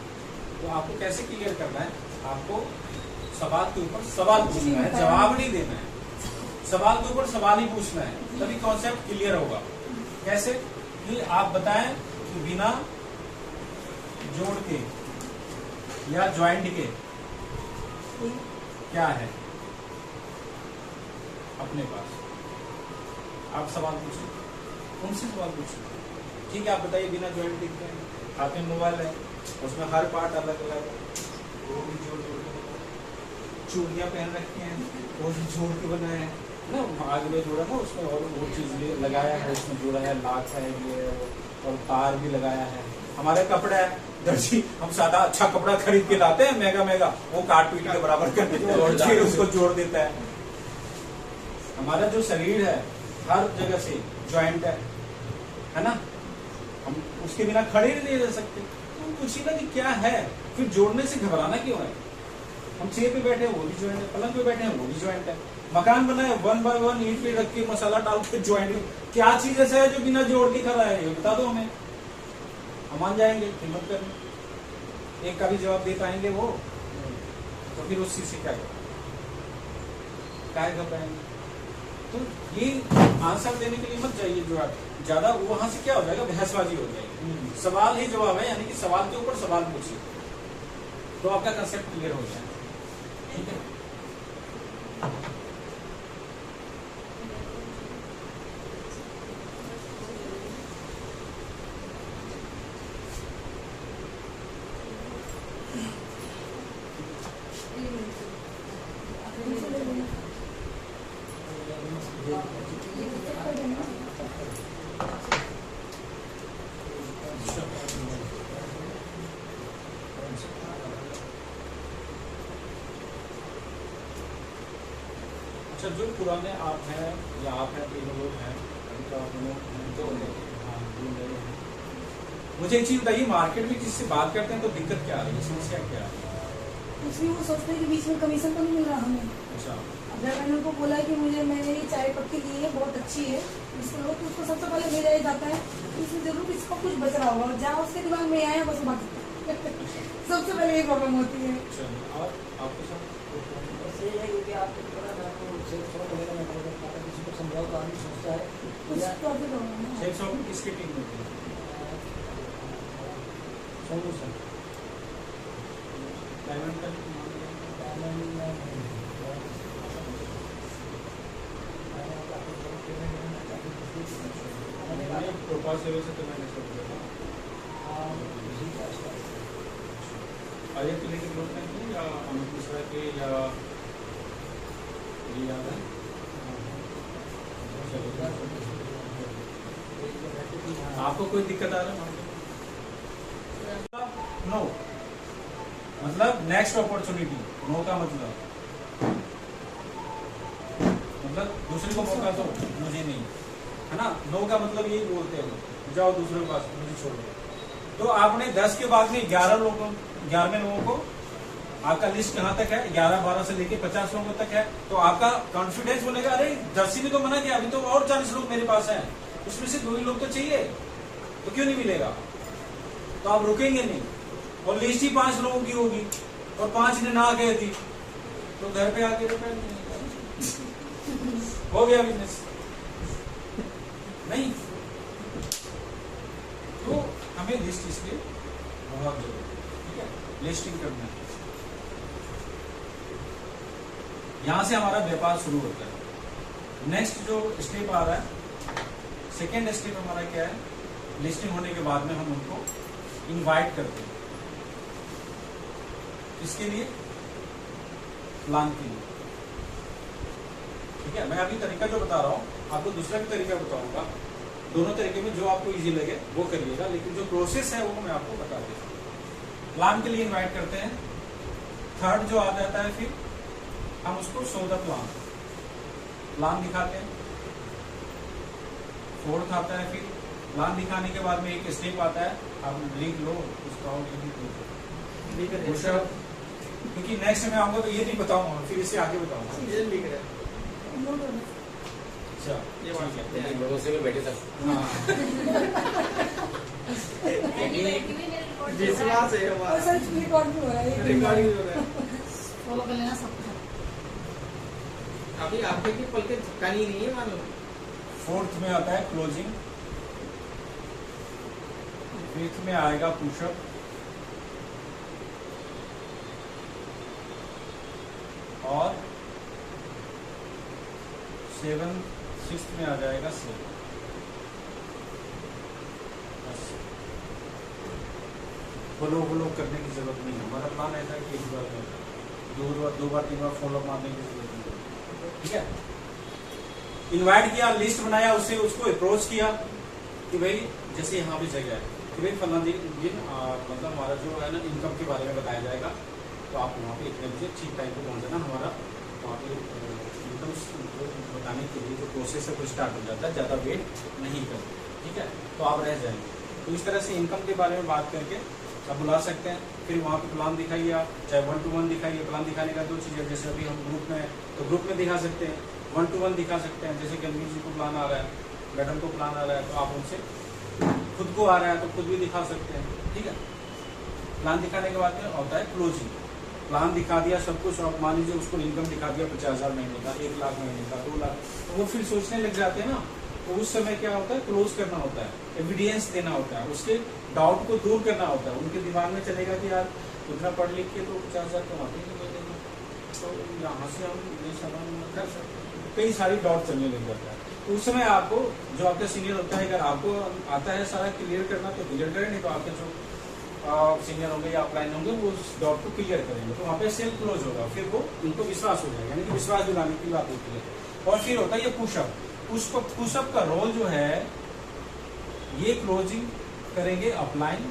तो आपको कैसे क्लियर करना है, आपको सवाल के ऊपर सवाल पूछना है, जवाब नहीं देना है, सवाल के ऊपर सवाल ही पूछना है, तभी कॉन्सेप्ट क्लियर होगा। कैसे कि आप बताएं कि बिना जोड़ के या ज्वाइंट के क्या है अपने पास, आप सवाल पूछिए, उनसे सवाल पूछिए। ठीक है, आप बताइए बिना ज्वाइंट के क्या है, हाथ में मोबाइल है, उसमें हर पार्ट अलग अलग है, वो भी जोड़ जोड़ के, चूड़ियां पहन रखी हैं वो भी जोड़ के बनाए हैं ना, आग में जोड़ा ना, उसमें और वो चीज लगाया है, उसमें जोड़ा है, लाख है ये, और तार भी लगाया है। हमारे कपड़ा है, दर्जी हम सादा अच्छा कपड़ा खरीद के लाते हैं महंगा, वो काट पीट के बराबर कर देते हैं, फिर उसको जोड़ देता है। हमारा जो शरीर है हर जगह से ज्वाइंट है ना, हम उसके बिना खड़े नहीं रह सकते। तो पूछिए ना कि क्या है, फिर जोड़ने से घबराना क्यों है। हम चेयर पे बैठे हैं वो भी ज्वाइंट है, पलंग पे बैठे हैं वो भी ज्वाइंट है, मकान बनाए 1 बाय 1 ईंट पे रख के मसाला डाल के ज्वाइंट। क्या चीज ऐसा है जो बिना जोड़ के खड़ा है, ये बता दो हमें, हम मान जाएंगे, हिम्मत करें। एक का भी जवाब दे पाएंगे वो, तो फिर उस चीज से क्या घबराएंगे। तो ये आंसर देने के लिए मत जाइए जो ज्यादा, वहां से क्या हो जाएगा, बहसबाजी हो जाएगी। सवाल ही जवाब है, यानी कि सवाल के ऊपर सवाल पूछिए तो आपका कंसेप्ट क्लियर हो जाएगा। ठीक है, अच्छा, जो पुराने आप हैं या आप हैं तीन लोग हैं, अभी तो आप दोनों दो लोग, हाँ दो लोग हैं। मुझे एक चीज बताइए, मार्केट में किससे बात करते हैं तो दिक्कत क्या आ रही है, समस्या क्या आ रही है? उसमें वो सोचते हैं कि बीच में कमीशन तो नहीं मिल रहा हमें। अच्छा, अगर मैंने उनको बोला कि मैंने ये चाय पत्ती ली है, बहुत अच्छी है, इसको लो, तो उसको सबसे पहले भेजा जाता है इसमें जरूर इसको कुछ बच रहा होगा, जहाँ उसके दिमाग में आया बस बात सबसे पहले यही प्रॉब्लम होती है। चलिए, और आपके साथ बस ये है क्योंकि आपको पता ना आपको सेल्स शॉप वगैरह में पता चलता है, किसी को समझाओ तो आदमी सोचता है कुछ या प्रॉफिट होगा ना। सेल्स ऑफ किसकी टीम में थे? सोनू सर, डायमंड का प्रोपाल सेवा से तो मैंने सब किया था। आर्य किले के ग्रुप में थे या अमित मिश्रा के या ये याद है? आपको कोई दिक्कत आ रहा है? नो मतलब नेक्स्ट अपॉर्चुनिटी, नो का मतलब दूसरे को मौका दो, मुझे नहीं, है ना। नो का मतलब यही बोलते हैं, जाओ दूसरे के पास, मुझे छोड़ो। तो आपने 10 के बाद में 11वें लोगों को, आपका लिस्ट कहाँ तक है? 11-12 से लेके 50 लोगों तक है। तो आपका कॉन्फिडेंस बोलेगा, अरे 10 ने तो मना किया, अभी तो और 40 लोग मेरे पास हैं, उसमें से 2 ही लोग तो चाहिए, तो क्यों नहीं मिलेगा? तो आप रुकेंगे नहीं। और लिस्ट ही 5 लोगों की होगी और 5 ने ना कही थी, तो घर पे आके रुपए हो गया बिजनेस नहीं। तो हमें लिस्ट इसलिए बहुत जरूरी, ठीक है, लिस्टिंग करना है। यहां से हमारा व्यापार शुरू होता है। नेक्स्ट जो स्टेप आ रहा है, सेकेंड स्टेप हमारा क्या है? लिस्टिंग होने के बाद में हम उनको इनवाइट करते हैं। इसके लिए प्लान के लिए, ठीक है। मैं अभी तरीका जो बता रहा हूँ आपको दूसरा भी तरीका बताऊंगा, दोनों तरीके में जो आपको इजी लगे वो करिएगा, लेकिन जो प्रोसेस है वो मैं आपको बता देता हूँ। प्लान के लिए इनवाइट करते हैं। थर्ड जो आ जाता है, फिर हम उसको शो द प्लान दिखाते हैं। फोर्थ आता है, फिर प्लान दिखाने के बाद में एक स्टेप आता है, आप लिख लो उसका, क्योंकि नेक्स्ट में आऊंगा तो ये नहीं बताऊंगा, फिर इससे आगे बताऊंगा। अच्छा, ये बात है, लोगों से भी बैठे था। हाँ, विश्वास है और सच में रिकॉर्ड भी हो रहा है, रिकॉर्डिंग हो रहा है। फॉलो कर लेना सबको। अभी आपके की पल के झपकानी नहीं है मानो। फोर्थ में आता है क्लोजिंग, फिफ्थ में आएगा पुशअप, और 6th में आ जाएगा सेल। फॉलो करने की जरूरत नहीं है। हमारा प्लान ऐसा है कि एक बार में दो बार 3 बार फॉलो मारने की जरूरत नहीं है, ठीक है। इनवाइट किया, लिस्ट बनाया, उससे उसको अप्रोच किया कि भाई जैसे यहाँ भी जगह है कि भाई फला दिन मतलब हमारा जो है ना इनकम के बारे में बताया जाएगा, तो आप वहाँ पे इतने बजे ठीक टाइम पे पहुँच जाना। हमारा वहाँ पे इनकम बताने के लिए जो प्रोसेस है वो स्टार्ट हो जाता है, ज़्यादा वेट नहीं करते, ठीक है, तो आप रह जाएंगे। तो इस तरह से इनकम के बारे में बात करके आप बुला सकते हैं। फिर वहाँ पे प्लान दिखाइए, आप चाहे 1-to-1 दिखाइए। प्लान दिखाने का 2 चीज़ें, जैसे अभी हम ग्रुप में तो ग्रुप में दिखा सकते हैं, 1-to-1 दिखा सकते हैं। जैसे गंभीर जी को प्लान आ रहा है, मैडम को प्लान आ रहा है, तो आप उनसे, खुद को आ रहा है तो खुद भी दिखा सकते हैं, ठीक है। प्लान दिखाने के बाद में होता है क्लोजिंग। प्लान दिखा दिया सब कुछ, और मान लीजिए उसको इनकम दिखा दिया 50,000 महीने का, 1 लाख महीने का, 2 लाख, तो वो फिर सोचने लग जाते हैं ना। तो उस समय क्या होता है, क्लोज करना होता है, एविडेंस देना होता है, उसके डाउट को दूर करना होता है। उनके दिमाग में चलेगा कि यार उतना पढ़ लिख के तो 50,000 कमाते हैं, तो यहाँ से हम ये सामान कर सकते हैं, कई सारी डाउट चलने लग जाता है। तो उस समय आपको जो आपका सीनियर होता है, अगर आपको आता है सारा क्लियर करना तो क्लियर करें, नहीं तो आपके जो सीनियर होंगे या अपलाइन होंगे वो उस डाउट को क्लियर करेंगे, तो वहाँ पे सेल क्लोज होगा। फिर वो उनको विश्वास हो जाएगा, यानी कि विश्वास दिलाने की बात होती है। और फिर होता है ये पुशअप। पुशअप का रोल जो है ये क्लोजिंग करेंगे अपलाइन,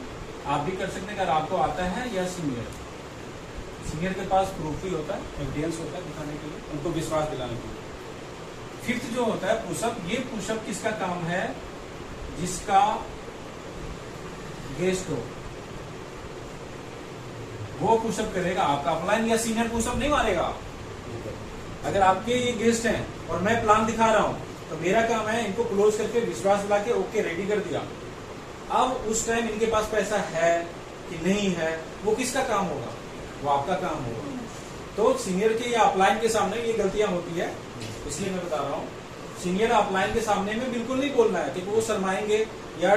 आप भी कर सकते हैं अगर आपको आता है, या सीनियर के पास प्रूफ ही होता है, एविडेंस होता है दिखाने के लिए, उनको विश्वास दिलाने के लिए। फिफ्थ जो होता है पुशअप, ये पुशअप किसका काम है? जिसका गेस्ट हो वो पुशअप करेगा, आपका अपलाइन या सीनियर पुशअप नहीं मारेगा। अगर आपके ये गेस्ट हैं और मैं प्लान दिखा रहा हूं तो मेरा काम है इनको क्लोज करके विश्वास दिला के ओके रेडी कर दिया। अब उस टाइम इनके पास पैसा है कि नहीं है वो किसका काम होगा? वो आपका काम होगा। तो सीनियर के या अपलाइन के सामने ये गलतियां होती है, इसलिए मैं बता रहा हूँ। सीनियर अपलाइन के सामने में बिल्कुल नहीं बोलना है क्योंकि वो शर्माएंगे या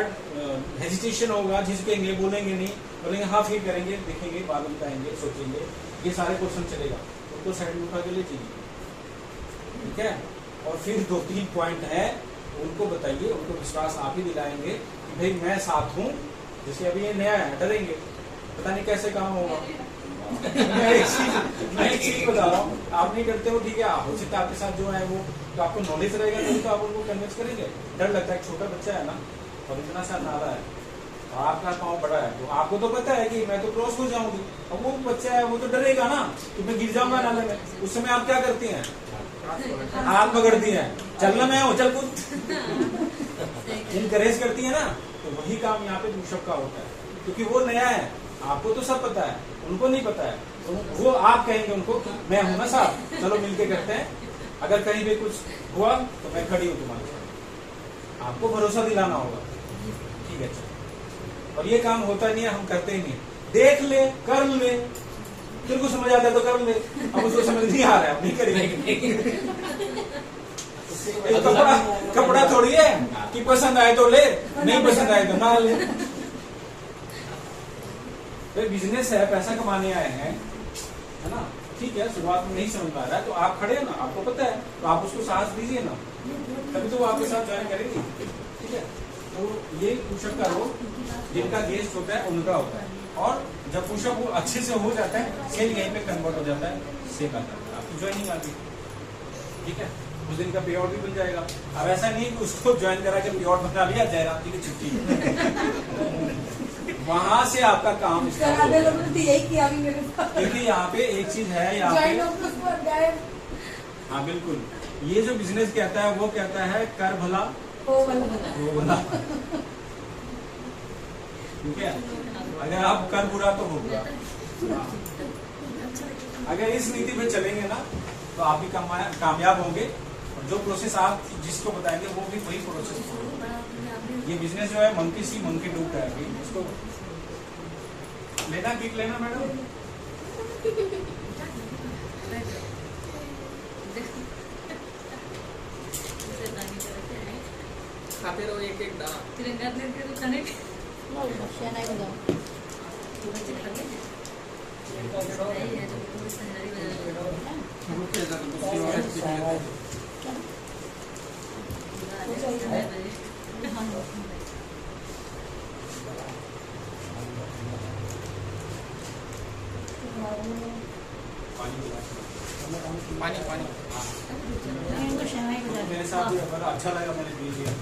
हेजिटेशन होगा, झिझकेंगे, बोलेंगे नहीं, बोलेंगे हाँ फिर करेंगे, देखेंगे, बाद में बताएंगे, सोचेंगे, ये सारे क्वेश्चन चलेगा। उनको साइड में उठा के ले चाहिए, ठीक है। और फिर 2-3 पॉइंट है उनको बताइए, उनको विश्वास आप ही दिलाएंगे कि भाई मैं साथ हूँ। जैसे अभी ये नया है, डरेंगे, पता नहीं कैसे काम होगा। मैं एक चीज बता रहा हूँ, आप नहीं करते हो ठीक है, हो सकता है आपके साथ जो है वो तो आपको नॉलेज रहेगा नहीं तो आप उनको कन्विंस करेंगे। डर लगता है, छोटा बच्चा है ना और इतना सा नारा है और आपका पाँव बड़ा है, तो आपको तो पता है कि मैं तो क्रॉस हो जाऊंगी। अब वो बच्चा है वो तो डरेगा ना कि मैं गिर जाऊंगा नाले में। उस समय आप क्या करती हैं? हाथ पकड़ती हैं, चलना मैं हूँ, चल कूद, इनकरेज करती है ना। तो वही काम यहाँ पे पुशअप का होता है, क्योंकि वो नया है, आपको तो सब पता है, उनको नहीं पता है। तो वो आप कहेंगे उनको मैं हूं ना साहब, चलो मिलके करते हैं, अगर कहीं भी कुछ हुआ तो मैं खड़ी हूँ तुम्हारे साथ। आपको भरोसा दिलाना होगा, ठीक है। और ये काम होता नहीं है, हम करते ही नहीं। देख ले, कर ले, तेरे को समझ आता है तो कर ले, अब उसको समझ नहीं आ रहा है, नहीं करेंगे। कपड़ा थोड़ी है कि पसंद आए तो ले, नहीं पसंद आए तो ना ले। तो बिजनेस है, पैसा कमाने आए हैं, है ना, ठीक है। शुरुआत में नहीं समझ में आ रहा है तो आप खड़े हैं ना, आपको पता है, तो आप उसको साहस दीजिए ना, तभी तो वो आपके साथ ज्वाइन करेंगे, ठीक है। तो ये पुशअप का रोल जिनका गेस्ट होता है उनका होता है। और जब पुशअप वो अच्छे से हो जाता है, सेल यहीं पे कन्वर्ट हो जाता है, सेल आता है, आपकी ज्वाइनिंग आती है, ठीक है। उस दिन का पे आउट भी मिल जाएगा। अब ऐसा नहीं कि उसको ज्वाइन करा के पे आउट बना लिया, जयराम जी की छुट्टी वहां से आपका काम यही किया भी मेरे साथ। क्योंकि यहाँ पे एक चीज है, यहाँ पे हाँ बिल्कुल, ये जो बिजनेस कहता है वो कहता है कर भला हो भला, ठीक है। अगर आप कर बुरा तो हो बुरा। अगर इस नीति पे चलेंगे ना तो आप भी कामयाब होंगे। और जो प्रोसेस आप जिसको बताएंगे वो भी वही प्रोसेस होगा। ये बिजनेस जो है मंकी सी मंकी डू का है, इसको लेना किट लेना मैडम। खाते रहो एक एक दाना। तिरंगा लेके तो खाने शहनाई बजाओ। पानी पानी इनको शहनाई बजाओ। मेरे साथ भी बड़ा अच्छा लगा, मैंने पी लिया।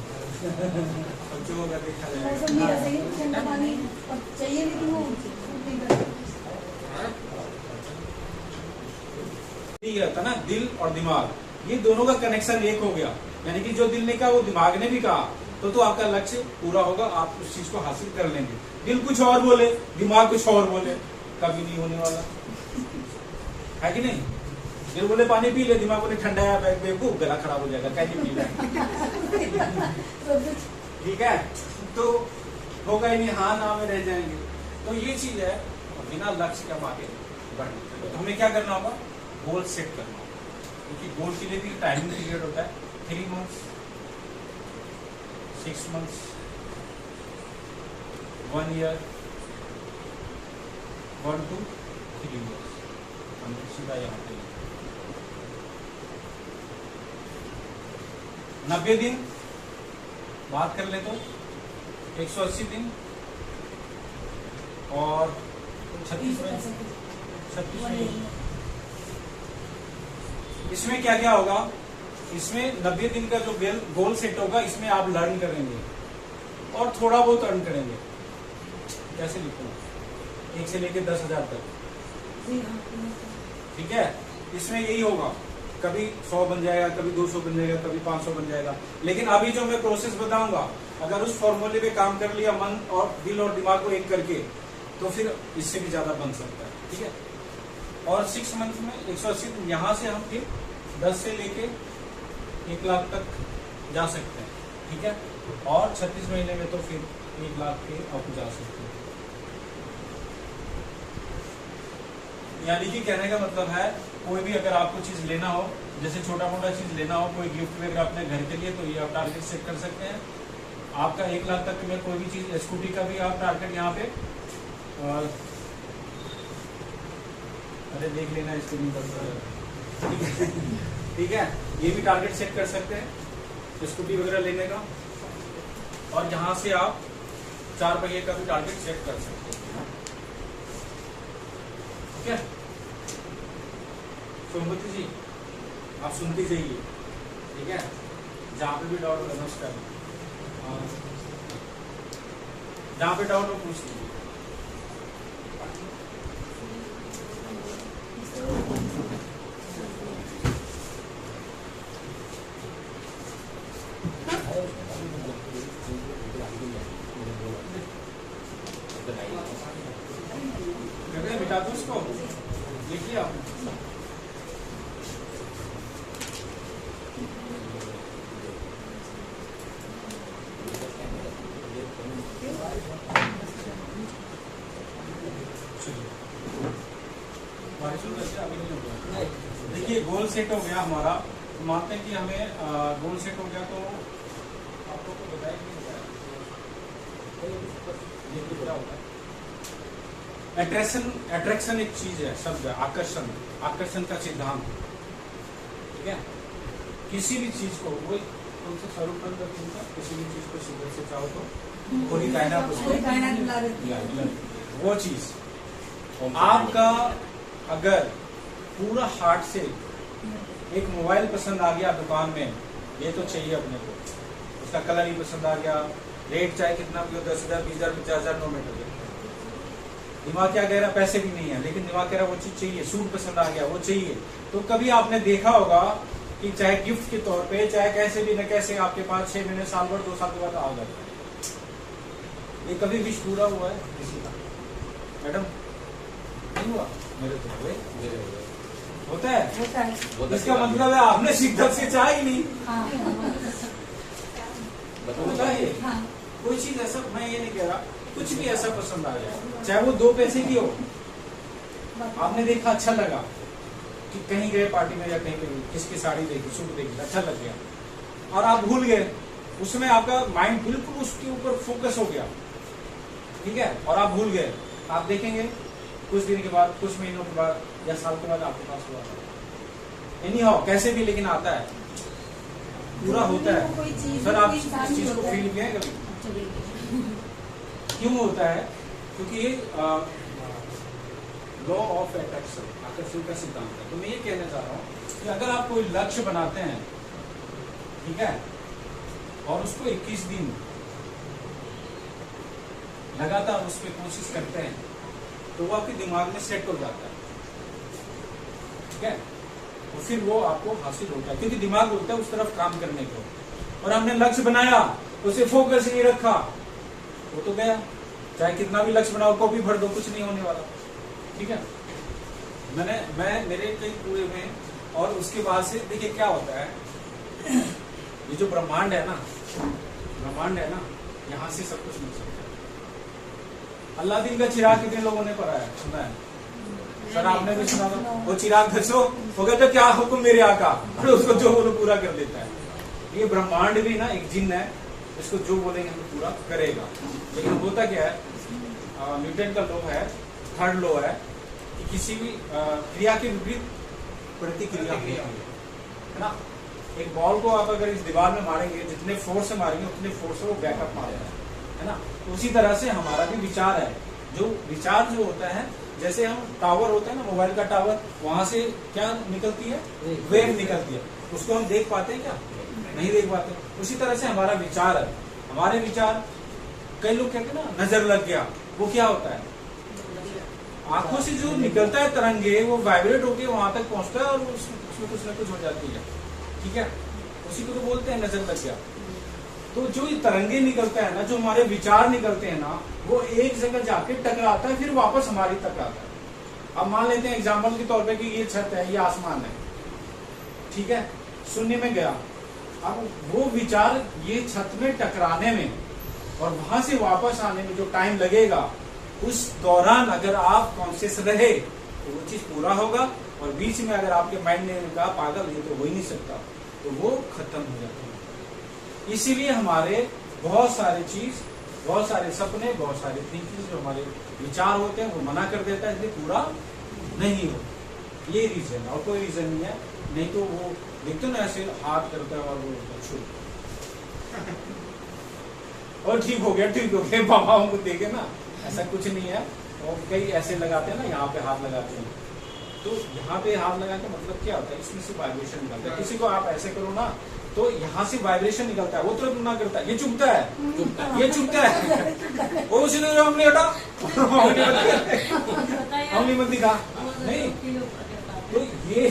बच्चों को अगर देखा जाए मौसम भी ऐसे ही ठंडा पानी और चाहिए, लेकिन वो ये था ना, दिल और दिमाग, ये दोनों का कनेक्शन एक हो गया। यानी कि जो दिल ने कहा वो दिमाग ने भी कहा, तो आपका लक्ष्य पूरा होगा, आप उस चीज को हासिल कर लेंगे। दिल कुछ और बोले, दिमाग कुछ और बोले, कभी नहीं होने वाला, है कि नहीं। दिल बोले पानी पी ले, दिमाग बोले ठंडा है, बेवकूफ, गला खराब हो जाएगा, कैसे पी रहा है, ठीक है। तो होगा ही नहीं, हाँ ना में रह जाएंगे। तो ये चीज है, बिना लक्ष्य के हम आगे बढ़ने। तो हमें क्या करना होगा? गोल सेट करना होगा, क्योंकि गोल के लिए भी टाइमिंग पीरियड होता है, 3 months, 6 months, 1 year, 1 to 3 years। हम सीधा यहाँ पे 90 दिन बात कर ले तो 180 दिन और 36 दिन। इसमें क्या क्या होगा? इसमें 90 दिन का जो गोल सेट होगा, इसमें आप लर्न करेंगे और थोड़ा बहुत अर्न करेंगे। कैसे लिखूं? 1 से लेके 10,000 तक, जी हाँ। ठीक है। इसमें यही होगा, कभी 100 बन जाएगा, कभी 200 बन जाएगा, कभी 500 बन जाएगा। लेकिन अभी जो मैं प्रोसेस बताऊंगा, अगर उस फॉर्मूले पे काम कर लिया मन और दिल और दिमाग को एक करके, तो फिर इससे भी ज्यादा बन सकता है, ठीक है। और 6 मंथ में 180, यहाँ से हम फिर 10 से लेके 1 लाख तक जा सकते हैं, ठीक है। और 36 महीने में तो फिर 1 लाख के आप जा सकते हैं। यानी कि कहने का मतलब है, कोई भी अगर आपको चीज लेना हो, जैसे छोटा मोटा चीज लेना हो, कोई गिफ्ट वगैरह अपने घर के लिए, तो ये आप टारगेट सेट कर सकते हैं। आपका 1 लाख तक में कोई भी चीज, स्कूटी का भी आप टारगेट यहाँ पे, अरे देख लेना स्क्रीन पर, ठीक है। ये भी टारगेट सेट कर सकते हैं स्कूटी वगैरह लेने का। और यहाँ से आप 4 पहिए का भी टारगेट सेट कर सकते हैं, ठीक है। सोमवती जी, आप सुनते जाइए, ठीक है। जहाँ पे भी डाउट हो नमस्कार, जहाँ पे डाउट हो पूछ लीजिए। मिटा दो उसको, देखिए आप। देखिए गोल सेट हो गया हमारा, तो मानते हैं कि हमें गोल सेट हो गया, तो आपको तो बताया कि नहीं बताया, ये क्या होता है? अट्रैक्शन एक चीज है, शब्द है, आकर्षण का सिद्धांत, ठीक है। किसी भी चीज को, वो उनसे स्वरूप किसी भी चीज को शिद्दत से चाहो तो पूरी कायनात, वो चीज आपका अगर पूरा हार्ट से एक मोबाइल पसंद आ गया दुकान में, ये तो चाहिए अपने को, उसका कलर ही पसंद आ गया, रेट चाहे कितना भी हो, 10,000, 20,000, 50,000, नो मैटर, दिमाग क्या कह रहा है, पैसे भी नहीं है, लेकिन दिमाग कह रहा है वो चीज चाहिए, सूट पसंद आ गया, वो चाहिए। तो कभी आपने देखा होगा कि चाहे गिफ्ट के तौर पे, चाहे कैसे भी न कैसे आपके पास 6 महीने, साल भर, 2 साल के बाद आ जाता है। ये कभी विश पूरा हुआ है किसी का? मैडम नहीं हुआ? मेरे तो हुए, होता है। इसका मतलब है आपने शिद्दत से चाहा ही नहीं। बताइए, कोई चीज ऐसा, मैं ये नहीं कह रहा, कुछ भी ऐसा पसंद आ गया, चाहे वो 2 पैसे की हो, आपने देखा अच्छा लगा, कि कहीं गए पार्टी में या कहीं पे किसकी साड़ी देखी, सूट देखी, अच्छा लग गया, और आप भूल गए, उसमें आपका माइंड बिल्कुल उसके ऊपर फोकस हो गया, ठीक है, और आप भूल गए। आप देखेंगे कुछ दिन के बाद, कुछ महीनों के बाद या साल के बाद आपके पास हुआ, एनी हाउ कैसे भी, लेकिन आता है, पूरा होता है। सर आप इस चीज को फील किया कभी? क्यों होता है? क्योंकि ये लॉ ऑफ अट्रैक्शन, आकर्षण का सिद्धांत है। तो मैं ये कहना चाह रहा हूँ कि अगर आप कोई लक्ष्य बनाते हैं, ठीक है, और उसको 21 दिन लगातार उस पर कोशिश करते हैं, तो वो आपके दिमाग में सेट हो जाता है, ठीक है, और फिर वो आपको हासिल होता है, क्योंकि दिमाग बोलता है उस तरफ काम करने को। और हमने लक्ष्य बनाया, उसे फोकस नहीं रखा, वो तो गया, चाहे कितना भी लक्ष्य बनाओ, कॉपी भर दो, कुछ नहीं होने वाला, ठीक है। मैं मेरे कई पूरे में, और उसके बाद से देखिए क्या होता है, ये जो ब्रह्मांड है ना, यहाँ से सब कुछ मिल सकता है। अल्लादीन का चिराग कितने लोगों ने पढ़ा है, सुना है? सर आपने भी सुना था, वो चिराग घसो, वो कहता क्या हुक्म मेरे आका, और उसको जो बोलो पूरा कर देता है। ये ब्रह्मांड भी ना एक जिन्न है, इसको जो बोलेंगे तो पूरा करेगा। लेकिन होता क्या है, न्यूटन का लॉ है, 3rd लॉ है, कि किसी भी क्रिया के विपरीत प्रतिक्रिया होती है ना। एक बॉल को आप अगर इस दीवार में मारेंगे, जितने फोर्स से मारेंगे उतने फोर्स से वो बैकअप मारेगा, है ना। तो उसी तरह से हमारा भी विचार है, जो विचार जो होता है, जैसे हम टावर होता है ना, मोबाइल का टावर, वहां से क्या निकलती है, वेव निकलती है। उसको हम देख पाते हैं क्या? नहीं देख पाते। उसी तरह से हमारा विचार है, हमारे विचार, कई लोग कहते हैं ना नजर लग गया, वो क्या होता है? आंखों से जो निकलता है तरंगे वो वाइब्रेट होके वहां तक पहुंचता है और उसमें कुछ ना कुछ हो जाती है, ठीक है? उसी को तो बोलते हैं नजर लग गया। तो जो ये तरंगे निकलता है ना, जो हमारे विचार निकलते हैं ना, वो एक जगह जाके टकराता है, फिर वापस हमारी तक आता है। अब मान लेते हैं एग्जाम्पल के तौर पे कि ये छत है, ये आसमान है, ठीक है, शून्य में गया। अब वो विचार ये छत में टकराने में और वहां से वापस आने में जो टाइम लगेगा, उस दौरान अगर आप कॉन्शियस रहे तो वो चीज पूरा होगा, और बीच में अगर आपके माइंड ने कहा पागल ये तो हो ही नहीं सकता, तो वो खत्म हो जाता है। इसीलिए हमारे बहुत सारे चीज, बहुत सारे सपने, बहुत सारे थिंकिंग जो हमारे विचार होते हैं वो मना कर देता है, इसलिए पूरा नहीं हो। ये रीजन, और कोई रीजन नहीं है। नहीं तो वो देखते ना ऐसे हाथ करता है और वो छू और ठीक हो गया बाबाओं को देखे ना, ऐसा कुछ नहीं है। और कई ऐसे लगाते हैं ना, यहाँ पे हाथ लगाते हैं, तो यहाँ पे हाथ लगा के मतलब क्या होता है, इसमें से वाइब्रेशन निकलता है। किसी को आप ऐसे करो ना तो यहाँ से वाइब्रेशन निकलता है, वो तुरंत मना करता है, ये चुभता है, ये चुभता है, वो उसी ने हमने हटा हमने मत दिखा नहीं। तो ये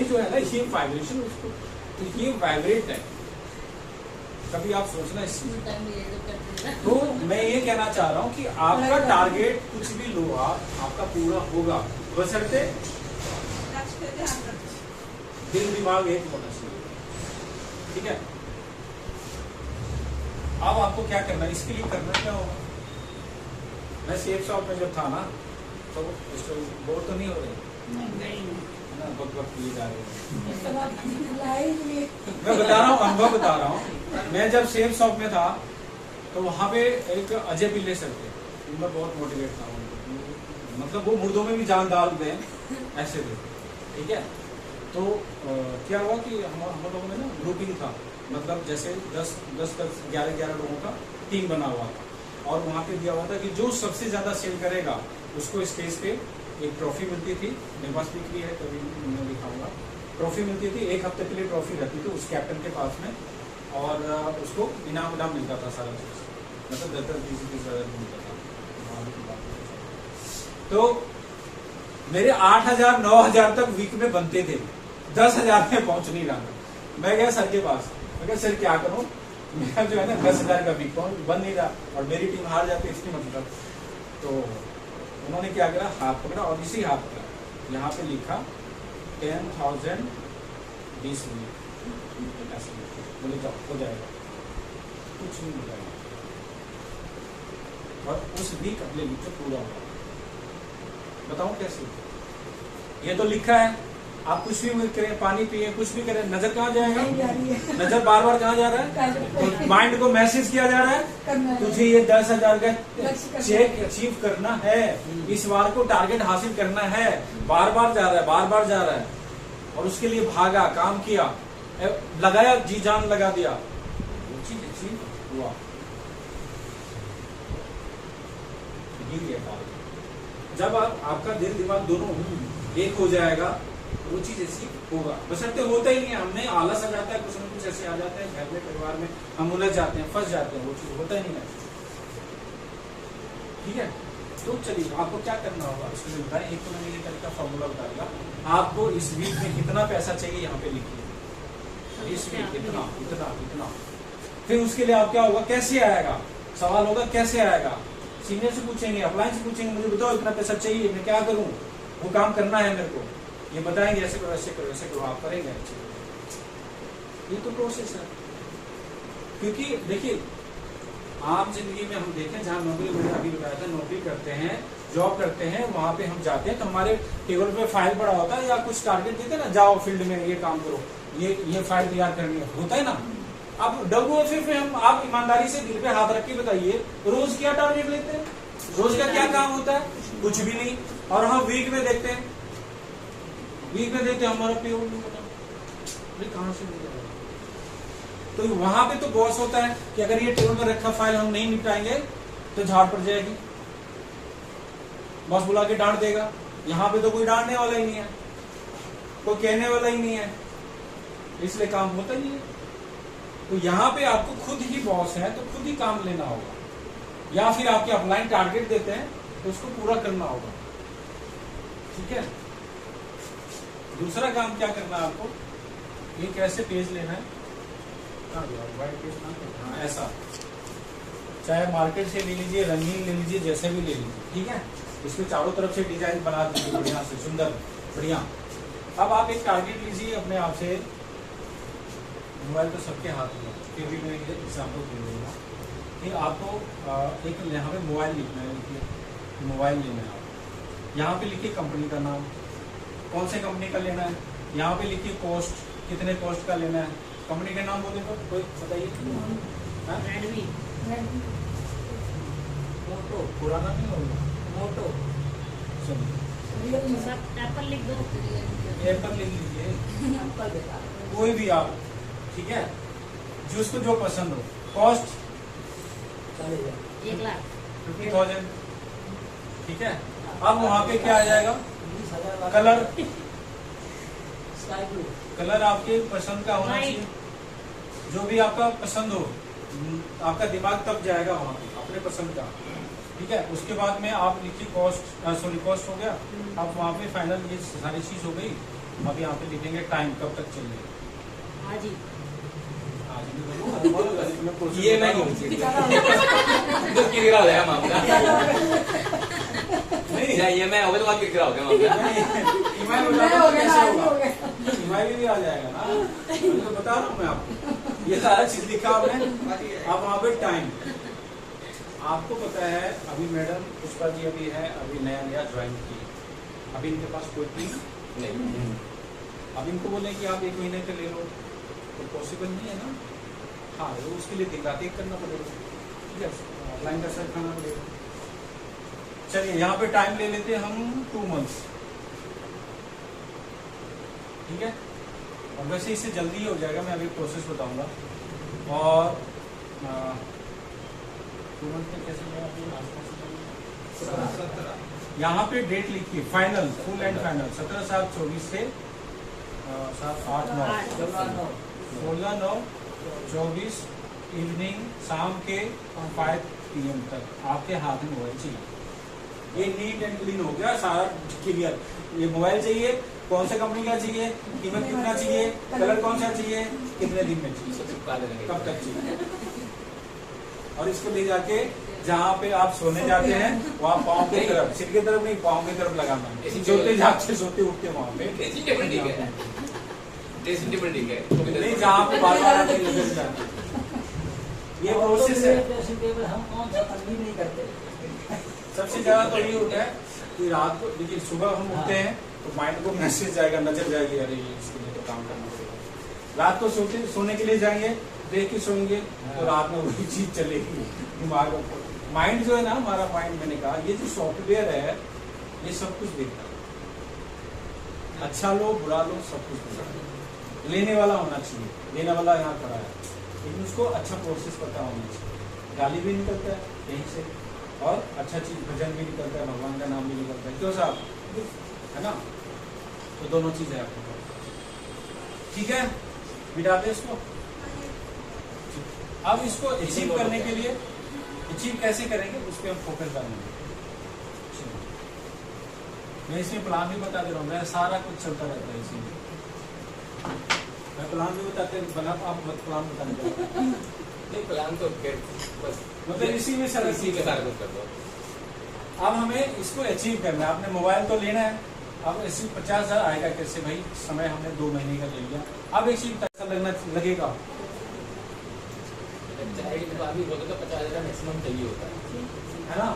जो है ना, ये वाइब्रेशन, उसको तो ये वाइब्रेट है। कभी आप सोचना इस चीज। तो मैं ये कहना चाह रहा हूँ कि आपका टारगेट कुछ भी लो आपका पूरा होगा, बशर्ते दिल दिमाग एक होना चाहिए, ठीक है? अब आपको क्या करना है, इसके लिए करना क्या होगा? मैं सेफ शॉप में जब था ना, तो बोर तो नहीं हो रही ना, बक किए जा रहे हैं। मैं बता रहा हूँ, अनुभव बता रहा हूँ। मैं जब सेफ शॉप में था तो वहां पे एक अजय पिल्ले सर थे, उनमें बहुत मोटिवेट था, मतलब वो मुर्दों में भी जान डाल दें ऐसे थे, ठीक है? तो क्या हुआ कि हम लोगों में ना ग्रुपिंग था, मतलब जैसे 10-11 लोगों का टीम बना हुआ था, और वहाँ पे दिया हुआ था कि जो सबसे ज्यादा सेल करेगा उसको स्टेज पे एक ट्रॉफी मिलती थी। मेरे पास भी है, कभी मैं दिखाऊंगा। ट्रॉफी मिलती थी, 1 हफ्ते के लिए ट्रॉफी रहती थी उस कैप्टन के पास में, और उसको इनाम मिलता था सारा चीज, मतलब 10-20 हज़ार मिलता था। तो मेरे 8,000 9,000 तक वीक में बनते थे, 10,000 में पहुंच नहीं रहा। मैं गया सर के पास, मैं कहा सर क्या करूं, मेरा जो है ना 10,000 का वीक बन नहीं रहा, और मेरी टीम हार जाती इसकी मतलब। तो उन्होंने क्या करा, हाथ पकड़ा और इसी हाथ पर यहाँ पे लिखा 10,000 20 वीक, ऐसे बोले जाओ हो जाएगा, कुछ नहीं हो जाएगा। और उस वीक अगले वीक तो पूरा हुआ। बताऊं कैसे? ये तो लिखा है, आप कुछ भी करें, पानी पिए, कुछ भी करें, नजर कहाँ जाएगा? नजर बार बार कहाँ जा रहा है? तो माइंड को मैसेज किया जा रहा है, तुझे ये 10,000 का चेक अचीव करना है, इस बार को टारगेट हासिल करना है। बार बार जा रहा है, बार बार जा रहा है, और उसके लिए भागा, काम किया, लगाया, जी जान लगा दिया, वो चीज अचीव हुआ। जब आपका दिल दिमाग दोनों एक हो जाएगा, वो चीज ऐसी होगा। बशर्ते होता ही नहीं है, हमने आलस आ जाता है, कुछ न कुछ ऐसे आ जाता है घर में, परिवार में हम उलझ जाते हैं, फंस जाते हैं, वो चीज होता ही नहीं है, ठीक है? तो चलिए आपको क्या करना होगा उसके लिए बताएं। एक तो मैंने ये तरीका फॉर्मूला बता दिया आपको। इस वीक में कितना पैसा चाहिए यहाँ पे लिखिए, इस वीक इतना इतना इतना। फिर उसके लिए आप क्या होगा, कैसे आएगा? सवाल होगा कैसे आएगा? सीनियर से पूछेंगे, अपलाइन से पूछेंगे, मुझे बताओ इतना पैसा चाहिए, मैं क्या करूं, वो काम करना है मेरे को, ये बताएंगे, ऐसे करो ऐसे करो ऐसे करो, आप करेंगे। ये तो प्रोसेस है। क्योंकि देखिए आम जिंदगी में हम देखें, जहाँ नौकरी, मैंने अभी बताया था, नौकरी करते हैं, जॉब करते हैं, वहां पे हम जाते हैं तो हमारे टेबल पे फाइल पड़ा होता है, या कुछ टारगेट देते हैं ना, जाओ फील्ड में ये काम करो, ये फाइल तैयार करनी होता है ना। अब WFF में हम, आप ईमानदारी से दिल पे हाथ रख के बताइए, रोज क्या टारगेट लेते हैं? रोज का क्या काम होता है? कुछ भी नहीं। और हम वीक में देखते हैं, हमारा पेरोल नहीं पता, कहां से मिल जाएगा? तो वहां पे तो बॉस होता है कि अगर ये टेबल में रखा फाइल हम नहीं निपटाएंगे तो झाड़ पड़ जाएगी, बॉस बुला के डांट देगा। यहाँ पे तो कोई डांटने वाला ही नहीं है, कोई कहने वाला ही नहीं है, इसलिए काम होता ही है। तो यहाँ पे आपको खुद ही बॉस है तो खुद ही काम लेना होगा, या फिर आपके अपलाइन टारगेट देते हैं तो उसको पूरा करना होगा। ठीक है। दूसरा काम क्या करना है आपको, एक ऐसे पेज लेना है, व्हाइट पेज ना, हाँ ऐसा, चाहे मार्केट से ले लीजिए, रंगीन ले लीजिए, जैसे भी ले लीजिए। ठीक है। इसके चारों तरफ से डिजाइन बना दीजिए बढ़िया से, सुंदर बढ़िया। अब आप एक टारगेट लीजिए अपने आप से, मोबाइल तो सबके हाथ में, फिर भी मैं ये एग्जाम्पल दे दूंगा कि आपको एक यहाँ पे मोबाइल लिखना है, लिखिए मोबाइल लेना है आप। यहाँ पे लिखिए कंपनी का नाम, कौन से कंपनी का लेना है, यहाँ पे लिखिए कॉस्ट, कितने कॉस्ट का लेना है। कंपनी का नाम बोले तो कोई बताइए। रेडमी मोटो, पुराना नहीं होगा, मोटो, चलिए रियल में सब एप्पल लिख दो। एप्पल लिख लीजिए, एप्पल बेकार है। कोई भी आप। ठीक है, जिसको जो पसंद हो। कॉस्ट 40,000, 1 लाख 50,000। ठीक है। अब वहां पे क्या आ जाएगा, 20,000, कलर, स्काई ब्लू, कलर आपके पसंद का होना चाहिए, जो भी आपका पसंद हो। आपका दिमाग तब जाएगा वहां पे अपने पसंद का। ठीक है। उसके बाद में आप लिखिए कॉस्ट, सॉरी कॉस्ट हो गया। अब वहां पे फाइनल ये सारी चीज हो गई। अब यहाँ पे लिखेंगे टाइम कब तक चाहिए। आज ही आज भी बोलो, ये मैं नहीं मुझे तो किरकिरा हो जाएगा मामला। नहीं या ये मैं होगा तो बहुत किरकिरा हो गया मामला। ईमाई हो बताओ गया, कैसे आज ही होगा, हो गया। ईमाई भी आ जाएगा ना, मैं तो बता रहा हूँ मैं आपको। ये सारा चीज लिखा आपने। अब वहाँ पे टाइम आपको पता है, अभी मैडम पुष्पा जी अभी है, अभी नया नया ज्वाइन की, अभी इनके पास कोई टीम नहीं, अब इनको बोले कि आप 1 महीने के ले लो तो पॉसिबल नहीं है ना। हाँ, तो उसके लिए दिन रात एक करना पड़ेगा। ठीक है, ऑनलाइन का सर्च करना पड़ेगा। चलिए यहाँ पे टाइम ले लेते हैं हम 2 मंथ्स। ठीक है। और वैसे इससे जल्दी ही हो जाएगा, मैं अभी प्रोसेस बताऊंगा। और 2 मंथ में कैसे यहाँ पे डेट लिखिए, फाइनल, फुल एंड फाइनल 17/7/24 से 7/8/9 16/9/24 इवनिंग, शाम के 5 PM तक आपके हाथ में मोबाइल चाहिए। ये नीट एंड क्लीन हो गया, सारा क्लियर। ये मोबाइल चाहिए, कौन से कंपनी का चाहिए, कीमत कितना चाहिए, कलर कौन सा चाहिए, कितने दिन में चाहिए, इसको चिपका देंगे। कब तक चाहिए। और इसको ले जाके जहाँ पे आप सोने जाते हैं वहाँ पाँव की तरफ, सिर की तरफ नहीं, पाँव की तरफ लगाना है। सोते जागते सोते उठते वहाँ पे ड्रेसिंग टेबल ठीक है, ड्रेसिंग टेबल ठीक है, नहीं, जहाँ पे बार बार आपकी नजर जाती है। ये प्रोसेस है। ड्रेसिंग टेबल हम कौन सा तंगी नहीं करते। सबसे ज्यादा तो ये होता है कि रात को, देखिए सुबह हम उठते हैं तो माइंड को मैसेज जाएगा, नजर जाएगी, अरे ये इसके लिए तो काम करना पड़ेगा। रात को सोने के लिए जाएंगे, देख के सोएंगे तो रात में वही चीज चलेगी दिमाग में। माइंड जो है ना, हमारा माइंड, मैंने कहा ये जो सॉफ्टवेयर है ये सब कुछ देखता है। अच्छा लो बुरा लो सब कुछ देखता है। लेने वाला होना चाहिए, लेने वाला यहाँ खड़ा है, लेकिन उसको अच्छा प्रोसेस पता होना चाहिए। गाली भी निकलता है यहीं से, और अच्छा चीज भजन भी निकलता है, भगवान का नाम भी निकलता है। क्यों साहब, है ना। तो दोनों चीज है आपके पास। ठीक है, मिटाते इसको। अब इसको अचीव करने के लिए, अचीव कैसे करेंगे उस पर हम फोकस डालेंगे। मैं इसमें प्लान भी बता दे रहा हूँ, मेरा सारा कुछ चलता रहता है इसीलिए मैं प्लान भी बताते बना, आप प्लान बताने नहीं प्लान तो बस मतलब इसी में सारा इसी के सारा कुछ कर दो। अब हमें इसको अचीव करना है। आपने मोबाइल तो लेना है, अब इसी 50,000 आएगा कैसे भाई, समय हमने 2 महीने का ले लिया, अब इसी पैसा लगेगा। अभी बोलते तो 50,000 मैक्सिमम चाहिए होता है ना।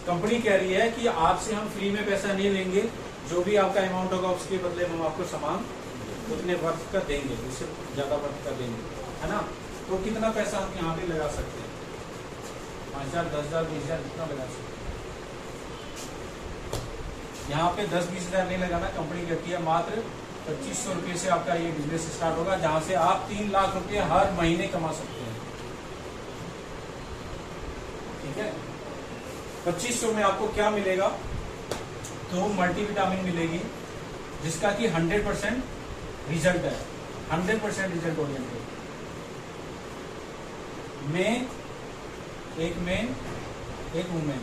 कंपनी कह रही है कि आपसे हम फ्री में पैसा नहीं लेंगे, जो भी आपका अमाउंट होगा उसके बदले में हम आपको सामान उतने वर्थ का देंगे, उससे ज्यादा वर्थ का देंगे, है ना। तो कितना पैसा हम यहाँ पे लगा सकते हैं, 5,000, 10,000, 20,000 कितना लगा सकते हैं। यहाँ पे 10-20,000 नहीं लगाना। कंपनी कहती है मात्र 2,500 रुपये से आपका ये बिजनेस स्टार्ट होगा, जहाँ से आप 3 लाख रुपये हर महीने कमा सकते हैं। ठीक है। 2,500 में आपको क्या मिलेगा, तो मल्टीविटामिन मिलेगी जिसका कि 100% रिजल्ट है। 100% रिजल्ट ओरिएंटेड। मेन, एक मेन एक वुमेन,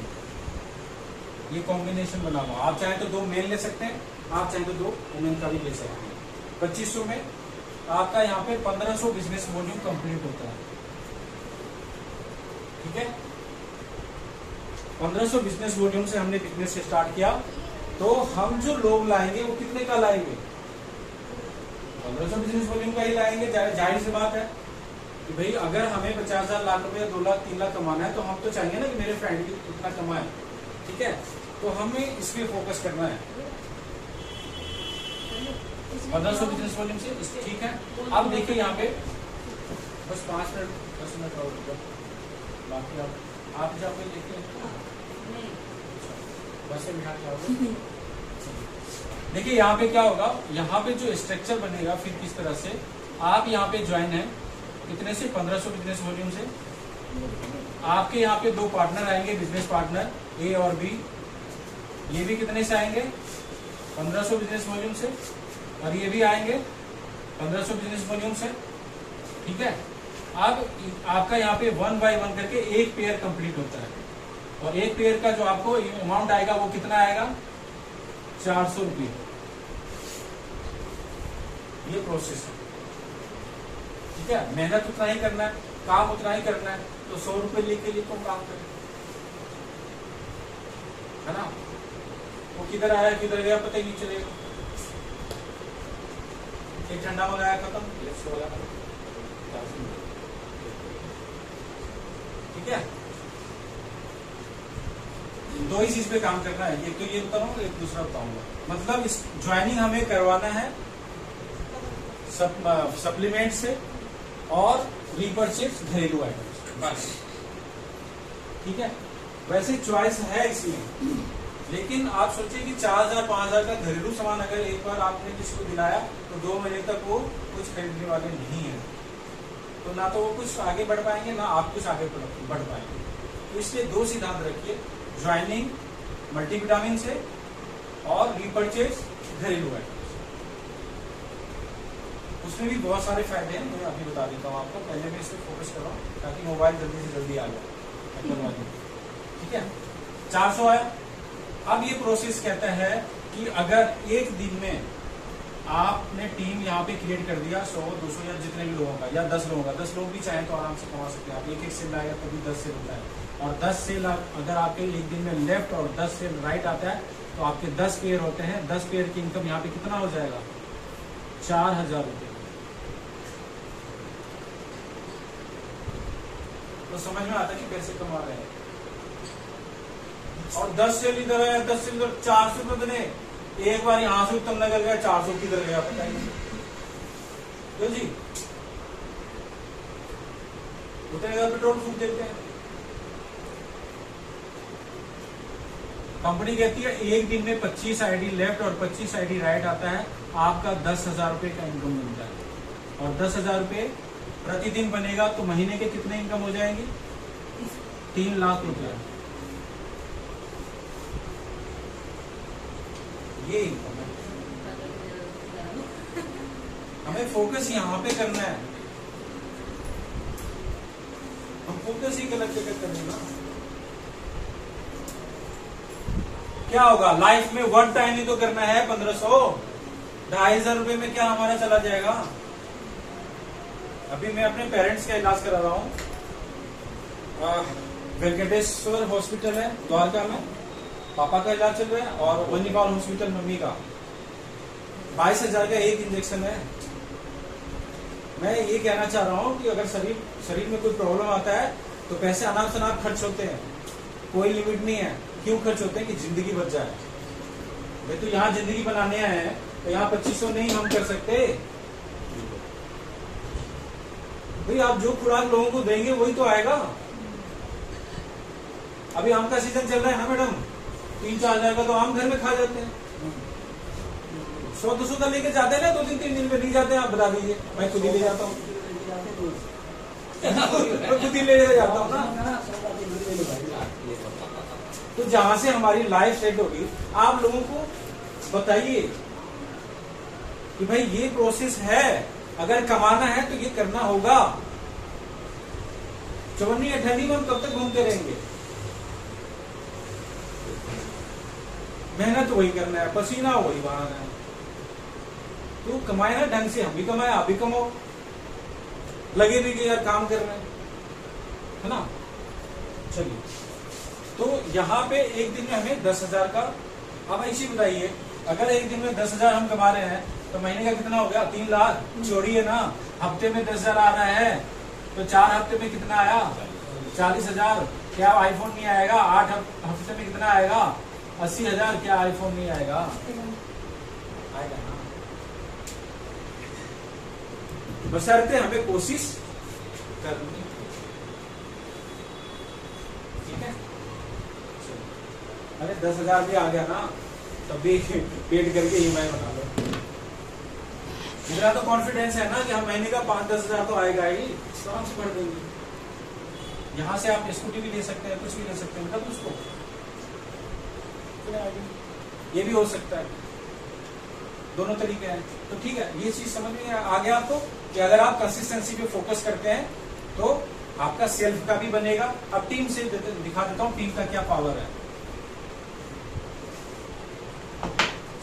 ये कॉम्बिनेशन बना हुआ। आप चाहे तो 2 मेन ले सकते हैं, आप चाहे तो 2 वुमेन का भी ले सकते हैं। 2500 में आपका यहाँ पे 1500 बिजनेस वॉल्यूम कंप्लीट होता है। ठीक है, 1500 बिजनेस वॉल्यूम से हमने बिजनेस स्टार्ट किया, तो हम जो लोग लाएंगे वो कितने का लाएंगे? 1500 बिजनेस वॉल्यूम का ही लाएंगे। जाहिर सी बात है कि भाई अगर हमें 50,000 लाख रुपए, 2 लाख 3 लाख कमाना है, तो हम तो चाहेंगे ना कि मेरे फ्रेंड भी इतना कमाए। ठीक है, तो हमें इस पे फोकस करना है। 1500 बिजनेस वॉल्यूम से ठीक है। अब देखिए यहाँ पे बस 5 मिनट 10 मिनट और रुको, बाकी आप जहाँ पे देखिए बस देखिए यहाँ पे क्या होगा, यहाँ पे जो स्ट्रक्चर बनेगा फिर किस तरह से आप यहाँ पे ज्वाइन है, कितने से? 1500 बिजनेस वॉल्यूम से। आपके यहाँ पे 2 पार्टनर आएंगे, बिजनेस पार्टनर ए और बी। ये भी कितने से आएंगे? 1500 बिजनेस वॉल्यूम से। और ये भी आएंगे 1500 बिजनेस वॉल्यूम से। ठीक है, अब आपका यहाँ पे 1 बाय 1 करके एक पेयर कंप्लीट होता है, और एक पेयर का जो आपको अमाउंट आएगा वो कितना आएगा? 400 रुपये। ये प्रोसेस है। ठीक है, मेहनत उतना ही करना है, काम उतना ही करना है, तो 100 रुपये लेके लिए तुम काम करें, है ना? वो किधर आया किधर गया पता ही नहीं चलेगा। एक ठंडा मंगाया खत्म, ठीक है। 2 ही चीज पे काम करना है, एक तो ये बताऊंगा, एक दूसरा बताऊंगा। मतलब इस ज्वाइनिंग हमें करवाना है सप्लीमेंट से और रीपरचेज घरेलू आइटम्स, बस। ठीक है, वैसे चॉइस है इसमें, लेकिन आप सोचिए कि 4000 5000 का घरेलू सामान अगर एक बार आपने किसी को दिलाया तो 2 महीने तक वो कुछ खरीदने वाले नहीं है, तो ना तो वो कुछ आगे बढ़ पाएंगे, ना आप कुछ आगे बढ़ पाएंगे। तो इसलिए 2 सिद्धांत रखिए, ज्वाइनिंग मल्टीविटामिन से और रीपरचेज घरेलू आइटम्स। उसमें भी बहुत सारे फायदे हैं, मैं अभी बता देता हूँ आपको। पहले मैं इस पर फोकस कर रहा हूँ ताकि मोबाइल जल्दी से जल्दी आ जाए। ठीक है, 400 आया। अब ये प्रोसेस कहता है कि अगर एक दिन में आपने टीम यहाँ पे क्रिएट कर दिया 100 200 या जितने भी लोगों का, या 10 लोगों का, 10 लोग भी चाहें तो आराम से कमा सकते हैं आप। एक सेल आएगा तभी 10 सेल होता है, और 10 सेल अगर आपके एक दिन में लेफ्ट और 10 सेल राइट आता है तो आपके 10 पेयर होते हैं। 10 पेयर की इनकम यहाँ पे कितना हो जाएगा? 4000 रुपये। तो समझ में आता है कि पैसे कमा रहे हैं। और 10 सेल इधर है, 10 सेल इधर, 400 रुपये बने। एक बार यहां से उत्तम नगर गया, 400 किधर गया पता ही नहीं। तो जी उतने का पेट्रोल फूक देते हैं। कंपनी कहती है एक दिन में 25 आईडी लेफ्ट और 25 आईडी राइट आता है, आपका 10,000 रुपये का इनकम मिलता है। और 10,000 रुपये प्रतिदिन बनेगा तो महीने के कितने इनकम हो जाएंगे? 3 लाख रुपए। ये इनकम है। हमें फोकस यहाँ पे करना है, हम फोकस ही गलत जगह करेंगे ना। क्या होगा लाइफ में? 1 टाइम ही तो करना है। 1500 2,500 रुपए में क्या हमारा चला जाएगा? अभी मैं अपने पेरेंट्स का इलाज करा रहा हूँ, वेंकटेश्वर हॉस्पिटल है द्वारका में, पापा का इलाज चल रहा है, और वनिपाल हॉस्पिटल मम्मी का। 22,000 का एक इंजेक्शन है। मैं ये कहना चाह रहा हूँ कि अगर शरीर में कोई प्रॉब्लम आता है तो पैसे अनाप शनाप खर्च होते हैं, कोई लिमिट नहीं है। क्यों खर्च होते हैं? कि जिंदगी बच जाए। भाई तो यहाँ जिंदगी बनाने आए हैं, तो यहाँ 2500 नहीं हम कर सकते भाई। आप जो खुराक लोगों को देंगे वही तो आएगा। अभी आम का सीजन चल रहा है ना मैडम, 3-4 हजार का तो आम घर में खा जाते हैं। 100-200 का लेके जाते हैं ना, 2-3 दिन में नहीं जाते हैं। आप बता दीजिए, मैं खुद ही ले जाता हूँ। मैं खुद ही ले जाता हूँ ना। तो जहां से हमारी लाइफ सेट होगी, आप लोगों को बताइए कि भाई ये प्रोसेस है, अगर कमाना है तो ये करना होगा। चवन्नी अठन्नी में हम कब तक घूमते रहेंगे? मेहनत वही करना है, पसीना वही बहाना है। तो कमाए ना ढंग से, हम भी कमाए, आप भी कमाओ, लगे भी कि यार काम कर रहे हैं, है ना। चलिए, तो यहाँ पे एक दिन में हमें 10,000 का, अब ऐसे बताइए, अगर एक दिन में 10,000 हम कमा रहे हैं तो महीने का कितना हो गया? 3 लाख। छोड़िए ना, हफ्ते में 10,000 आ रहा है तो 4 हफ्ते में कितना आया? 40,000। क्या आईफोन नहीं आएगा? 8 हफ्ते में कितना आएगा? 80,000। क्या आईफोन नहीं आएगा? आएगा ना, बशर्ते हमें कोशिश करनी। ठीक है, अरे 10,000 भी आ गया ना, तब भी पेड करके EMI बना लो। मेरा तो कॉन्फिडेंस है ना कि हम महीने का 5-10 हजार तो आएगा ही, आराम से भर देंगे। यहाँ से आप स्कूटी भी ले सकते हैं, कुछ भी ले सकते हैं, मतलब उसको ये भी हो सकता है, दोनों तरीके हैं। तो ठीक है, ये चीज समझ में आ गया आपको कि अगर आप कंसिस्टेंसी पे फोकस करते हैं तो आपका सेल्फ का भी बनेगा। अब टीम से दिखा देता हूँ टीम का क्या पावर है।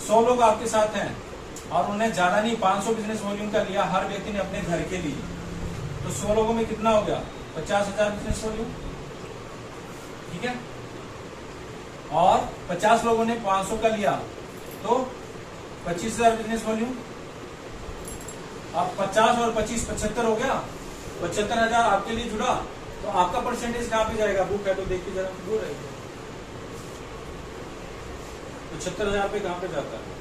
100 लोग आपके साथ हैं और उन्हें ज्यादा नहीं 500 बिजनेस वॉल्यूम का लिया, हर व्यक्ति ने अपने घर के लिए, तो 100 लोगों में कितना हो गया? 50,000 बिजनेस वॉल्यूम। ठीक है, और 50 लोगों ने 500 का लिया तो 25,000 बिजनेस वॉल्यूम। अब 50 और 25 75 हो गया, 75,000 आपके लिए जुड़ा, तो आपका परसेंटेज कहां पे जाएगा? बुक है तो देखिए जरा, दूर है 75,000 पे कहां पे जाता है?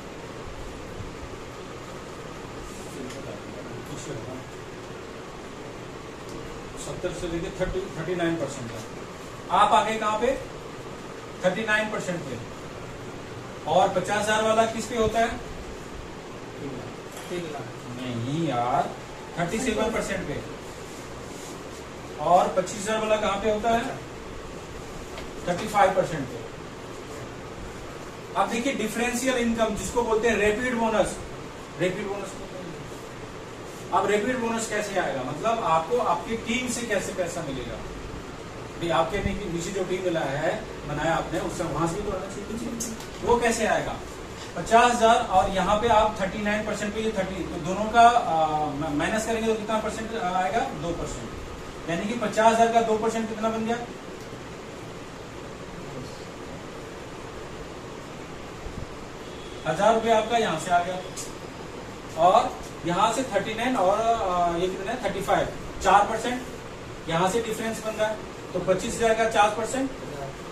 70 से लेके 39% है। आप आगे कहां पे? 39% पे। और 50,000 वाला किस पे होता है? 3 लाख। नहीं यार, 37% पे। और 25,000 वाला कहां पे होता है? 35% पे। आप देखिए डिफरेंशियल इनकम जिसको बोलते हैं रैपिड बोनस, रैपिड बोनस। अब रैपिड बोनस कैसे आएगा? मतलब आपको आपकी टीम से कैसे पैसा मिलेगा? भाई आपके नीचे जो टीम मिला है, बनाया आपने, उससे वहां से भी तो आना चाहिए। वो कैसे आएगा? 50,000 और यहाँ पे आप 39% पे, ये 30, तो दोनों का माइनस करेंगे तो कितना परसेंट आएगा? 2%। यानी कि 50,000 का 2% कितना बन गया? 1,000 रुपया आपका यहाँ से आ गया। और यहाँ से 39 और ये कितना है? 35, 4% यहाँ से डिफरेंस बन रहा है, तो 25,000 का 4%,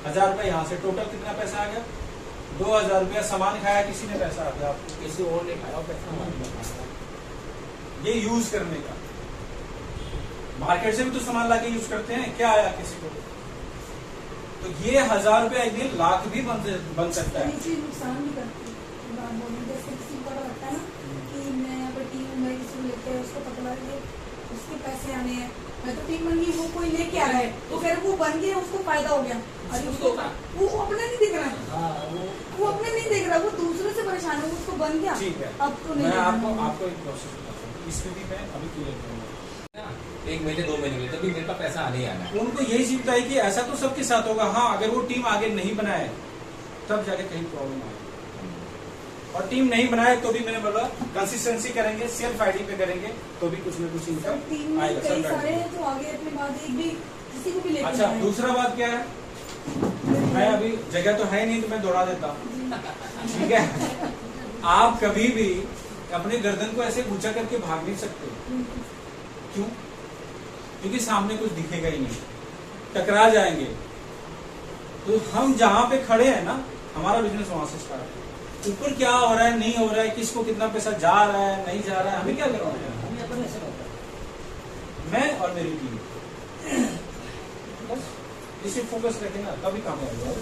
1,000 रुपया यहाँ से। टोटल कितना पैसा आ गया? 2,000 रुपया। सामान खाया किसी ने, पैसा आ गया आपको। किसी और ने खाया पैसा। ये यूज करने का, मार्केट से भी तो सामान लाके यूज करते हैं, क्या आया किसी को? तो ये 1,000 रुपया एक दिन लाख भी बन सकता है। ये चीज नुकसान भी करती है। बात बोलने जैसे किसी को पता लगता है ना कि मैं यहाँ पर टीम में किसी को लेते हैं, उसको पता लग गया उसके पैसे आने हैं, मैं तो टीम बन गई, वो कोई लेके आ रहा है, तो फिर वो बन गया, उसको फायदा हो गया। अरे उसको वो अपना नहीं देख रहा है, वो अपने नहीं देख रहा, वो दूसरे से परेशान है, उसको बन गया। ठीक है, अब तो नहीं। मैं आपको एक प्रोसेस बताता हूँ, इस स्थिति में अभी क्लियर करूंगा। 1 महीने 2 महीने में तभी मेरे पास पैसा आने ही आना है। उनको यही चिंता है कि ऐसा तो सबके साथ होगा। हाँ, अगर वो टीम आगे नहीं बनाए तब जाके कहीं प्रॉब्लम आएगी। और टीम नहीं बनाए तो भी मैंने बोला कंसिस्टेंसी करेंगे, सेल्फ आईडी पे करेंगे तो भी कुछ न कुछ इनकम टीम में आएगा। कई सारे हैं तो आगे अपने बाद एक भी किसी को भी लेके अच्छा, जाएं। दूसरा बात क्या है, मैं अभी जगह तो है नहीं तो मैं दौड़ा देता हूँ। ठीक है, आप कभी भी अपने गर्दन को ऐसे ऊंचा करके भाग नहीं सकते। क्यों? क्योंकि सामने कुछ दिखेगा ही नहीं, टकरा जाएंगे। तो हम जहां पे खड़े हैं ना, हमारा बिजनेस वहां से स्टार्ट है। ऊपर क्या हो रहा है, नहीं हो रहा है, किसको कितना पैसा जा रहा है, नहीं जा रहा है, हमें क्या करना है? हमें अपने से होता है। मैं और मेरी टीम, बस इसे फोकस रखें ना, तभी काम आएगा।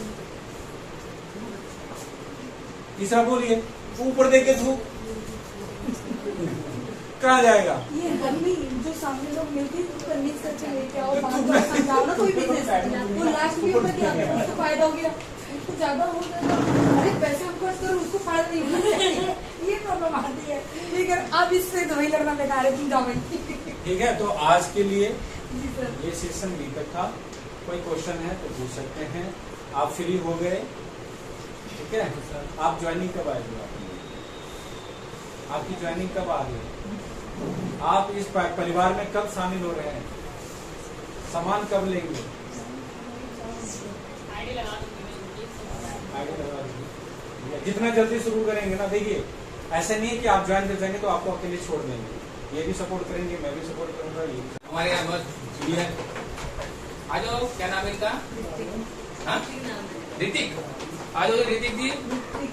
तीसरा बोलिए, ऊपर देख के धूप कहाँ जाएगा? ये गर्मी जो सामने लोग मिलती है कन्विंस करके लेके आओ, बात बात समझाओ ना, कोई बिजनेस वो लास्ट में होता क्या उसको फायदा हो गया, उसको ज्यादा हो गया, अरे पैसे हम खर्च करो, उसको फायदा नहीं होना चाहिए। ये प्रॉब्लम प्रॉब्लम आती है, ठीक है। अब इससे तो वही लड़ना बेकार है, तुम जाओ भाई। ठीक है, तो आज के लिए जी सर। ये सेशन अभी तक था। कोई क्वेश्चन है तो पूछ सकते हैं। आप फ्री हो गए, ठीक है। आप ज्वाइनिंग कब आएंगे? आपकी ज्वाइनिंग कब आ गई? आप इस परिवार में कब शामिल हो रहे हैं? सामान कब लेंगे? आईडी लगा दूंगी। आगे लगा दीजिए। जितना जल्दी शुरू करेंगे ना, देखिए ऐसा नहीं है कि आप ज्वाइन कर जाएंगे तो आपको अकेले छोड़ देंगे। ये भी सपोर्ट करेंगे, मैं भी सपोर्ट करूंगा। ये भी। हमारे यहाँ बस है। आ जाओ, क्या नाम है इनका? हाँ? ऋतिक। आ जाओ ऋतिक जी,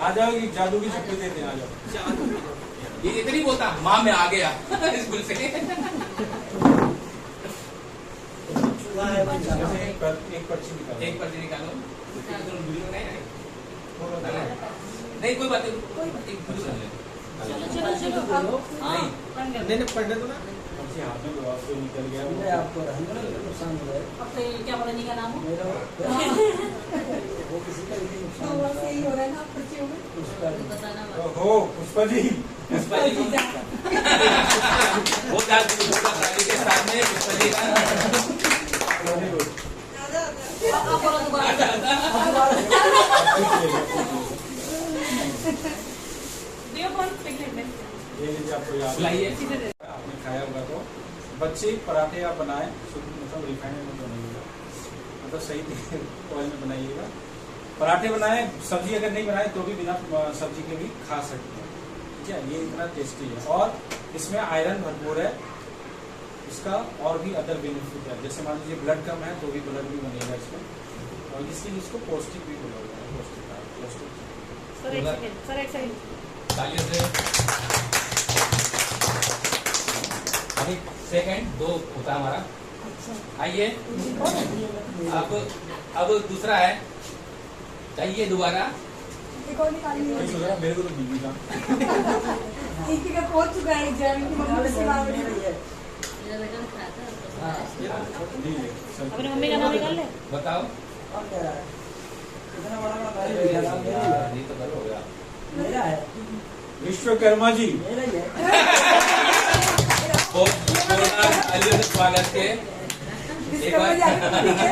आ जाओ, ये जादू की छुट्टी देते हैं, आ जाओ। ये इतनी बोलता माँ मैं आ गया स्कूल से। एक पर्ची निकालो। एक पर्ची निकालो। वीडियो नहीं है? नहीं कोई बात नहीं, एक पर्ची ले। चलो चलो चलो। हाँ, बन गया। नहीं पढ़ने दो ना। पर्ची हाथ में दो, आपसे निकल गया। नहीं आपको रहने दो, नुकसान हो जाएगा। अब तो ये क्या पता नहीं का नाम हो। मेरा वो किसी का भी नुकसान तो होता बस यही हो रहा है ना पर्चियों में। उसका भी। बताना तो हो पुष्पा जी, पुष्पा जी को वो के सामने पुष्पा जी का वेरी गुड। आप बोलो दोबारा। दियो फोन पिघले में। ये लीजिए, आपको याद है। बुलाइए। आपने खाया होगा तो बच्चे पराठे आप बनाए, मतलब रिफाइंड में बनाइएगा, मतलब सही ऑयल में बनाइएगा। पराठे बनाए, सब्जी अगर नहीं बनाए तो भी बिना सब्जी के भी खा सकते हैं, ठीक है। ये इतना टेस्टी है और इसमें आयरन भरपूर है। इसका और भी अदर बेनिफिट है, जैसे मान लीजिए ब्लड कम है तो भी ब्लड भी बनेगा इसमें, और इसलिए इसको पौष्टिक भी बोला जाता है। पौष्टिक सर एक सेकंड, सर एक सेकंड। तालियों से। अभी सेकंड 2 होता है हमारा। आइए अब दूसरा है, चाहिए दोबारा। एक और निकालिए। नहीं सोच रहा, मेरे को तो बीवी का एक का पहुंच चुका है एग्जाम की मम्मी से बात नहीं हुई। है। मेरा बेटा ने खाया था। लीजिए, सब अपनी मम्मी का नाम निकाल ले। बताओ। और क्या है? इतना बड़ा ये तो गलत हो गया। मेरा है। विश्वकर्मा जी। मेरा ही है। बहुत स्वागत के एक समझ आ बार गई, ठीक है।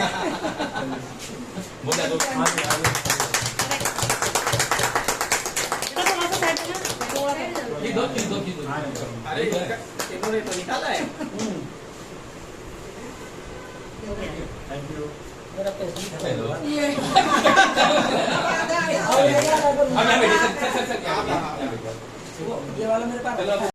बोला तो हाँ जी, हाँ जी। बेटा थोड़ा सा साइड में ना, थोड़ा सा। ये दो चीज हाँ, निकल। अरे इन्होंने तो निकाला है। Thank you. मेरा पैसा हेलो। ये अब यहाँ बैठिए, सर, यहाँ बैठिए। ये वाला मेरे पास चलो।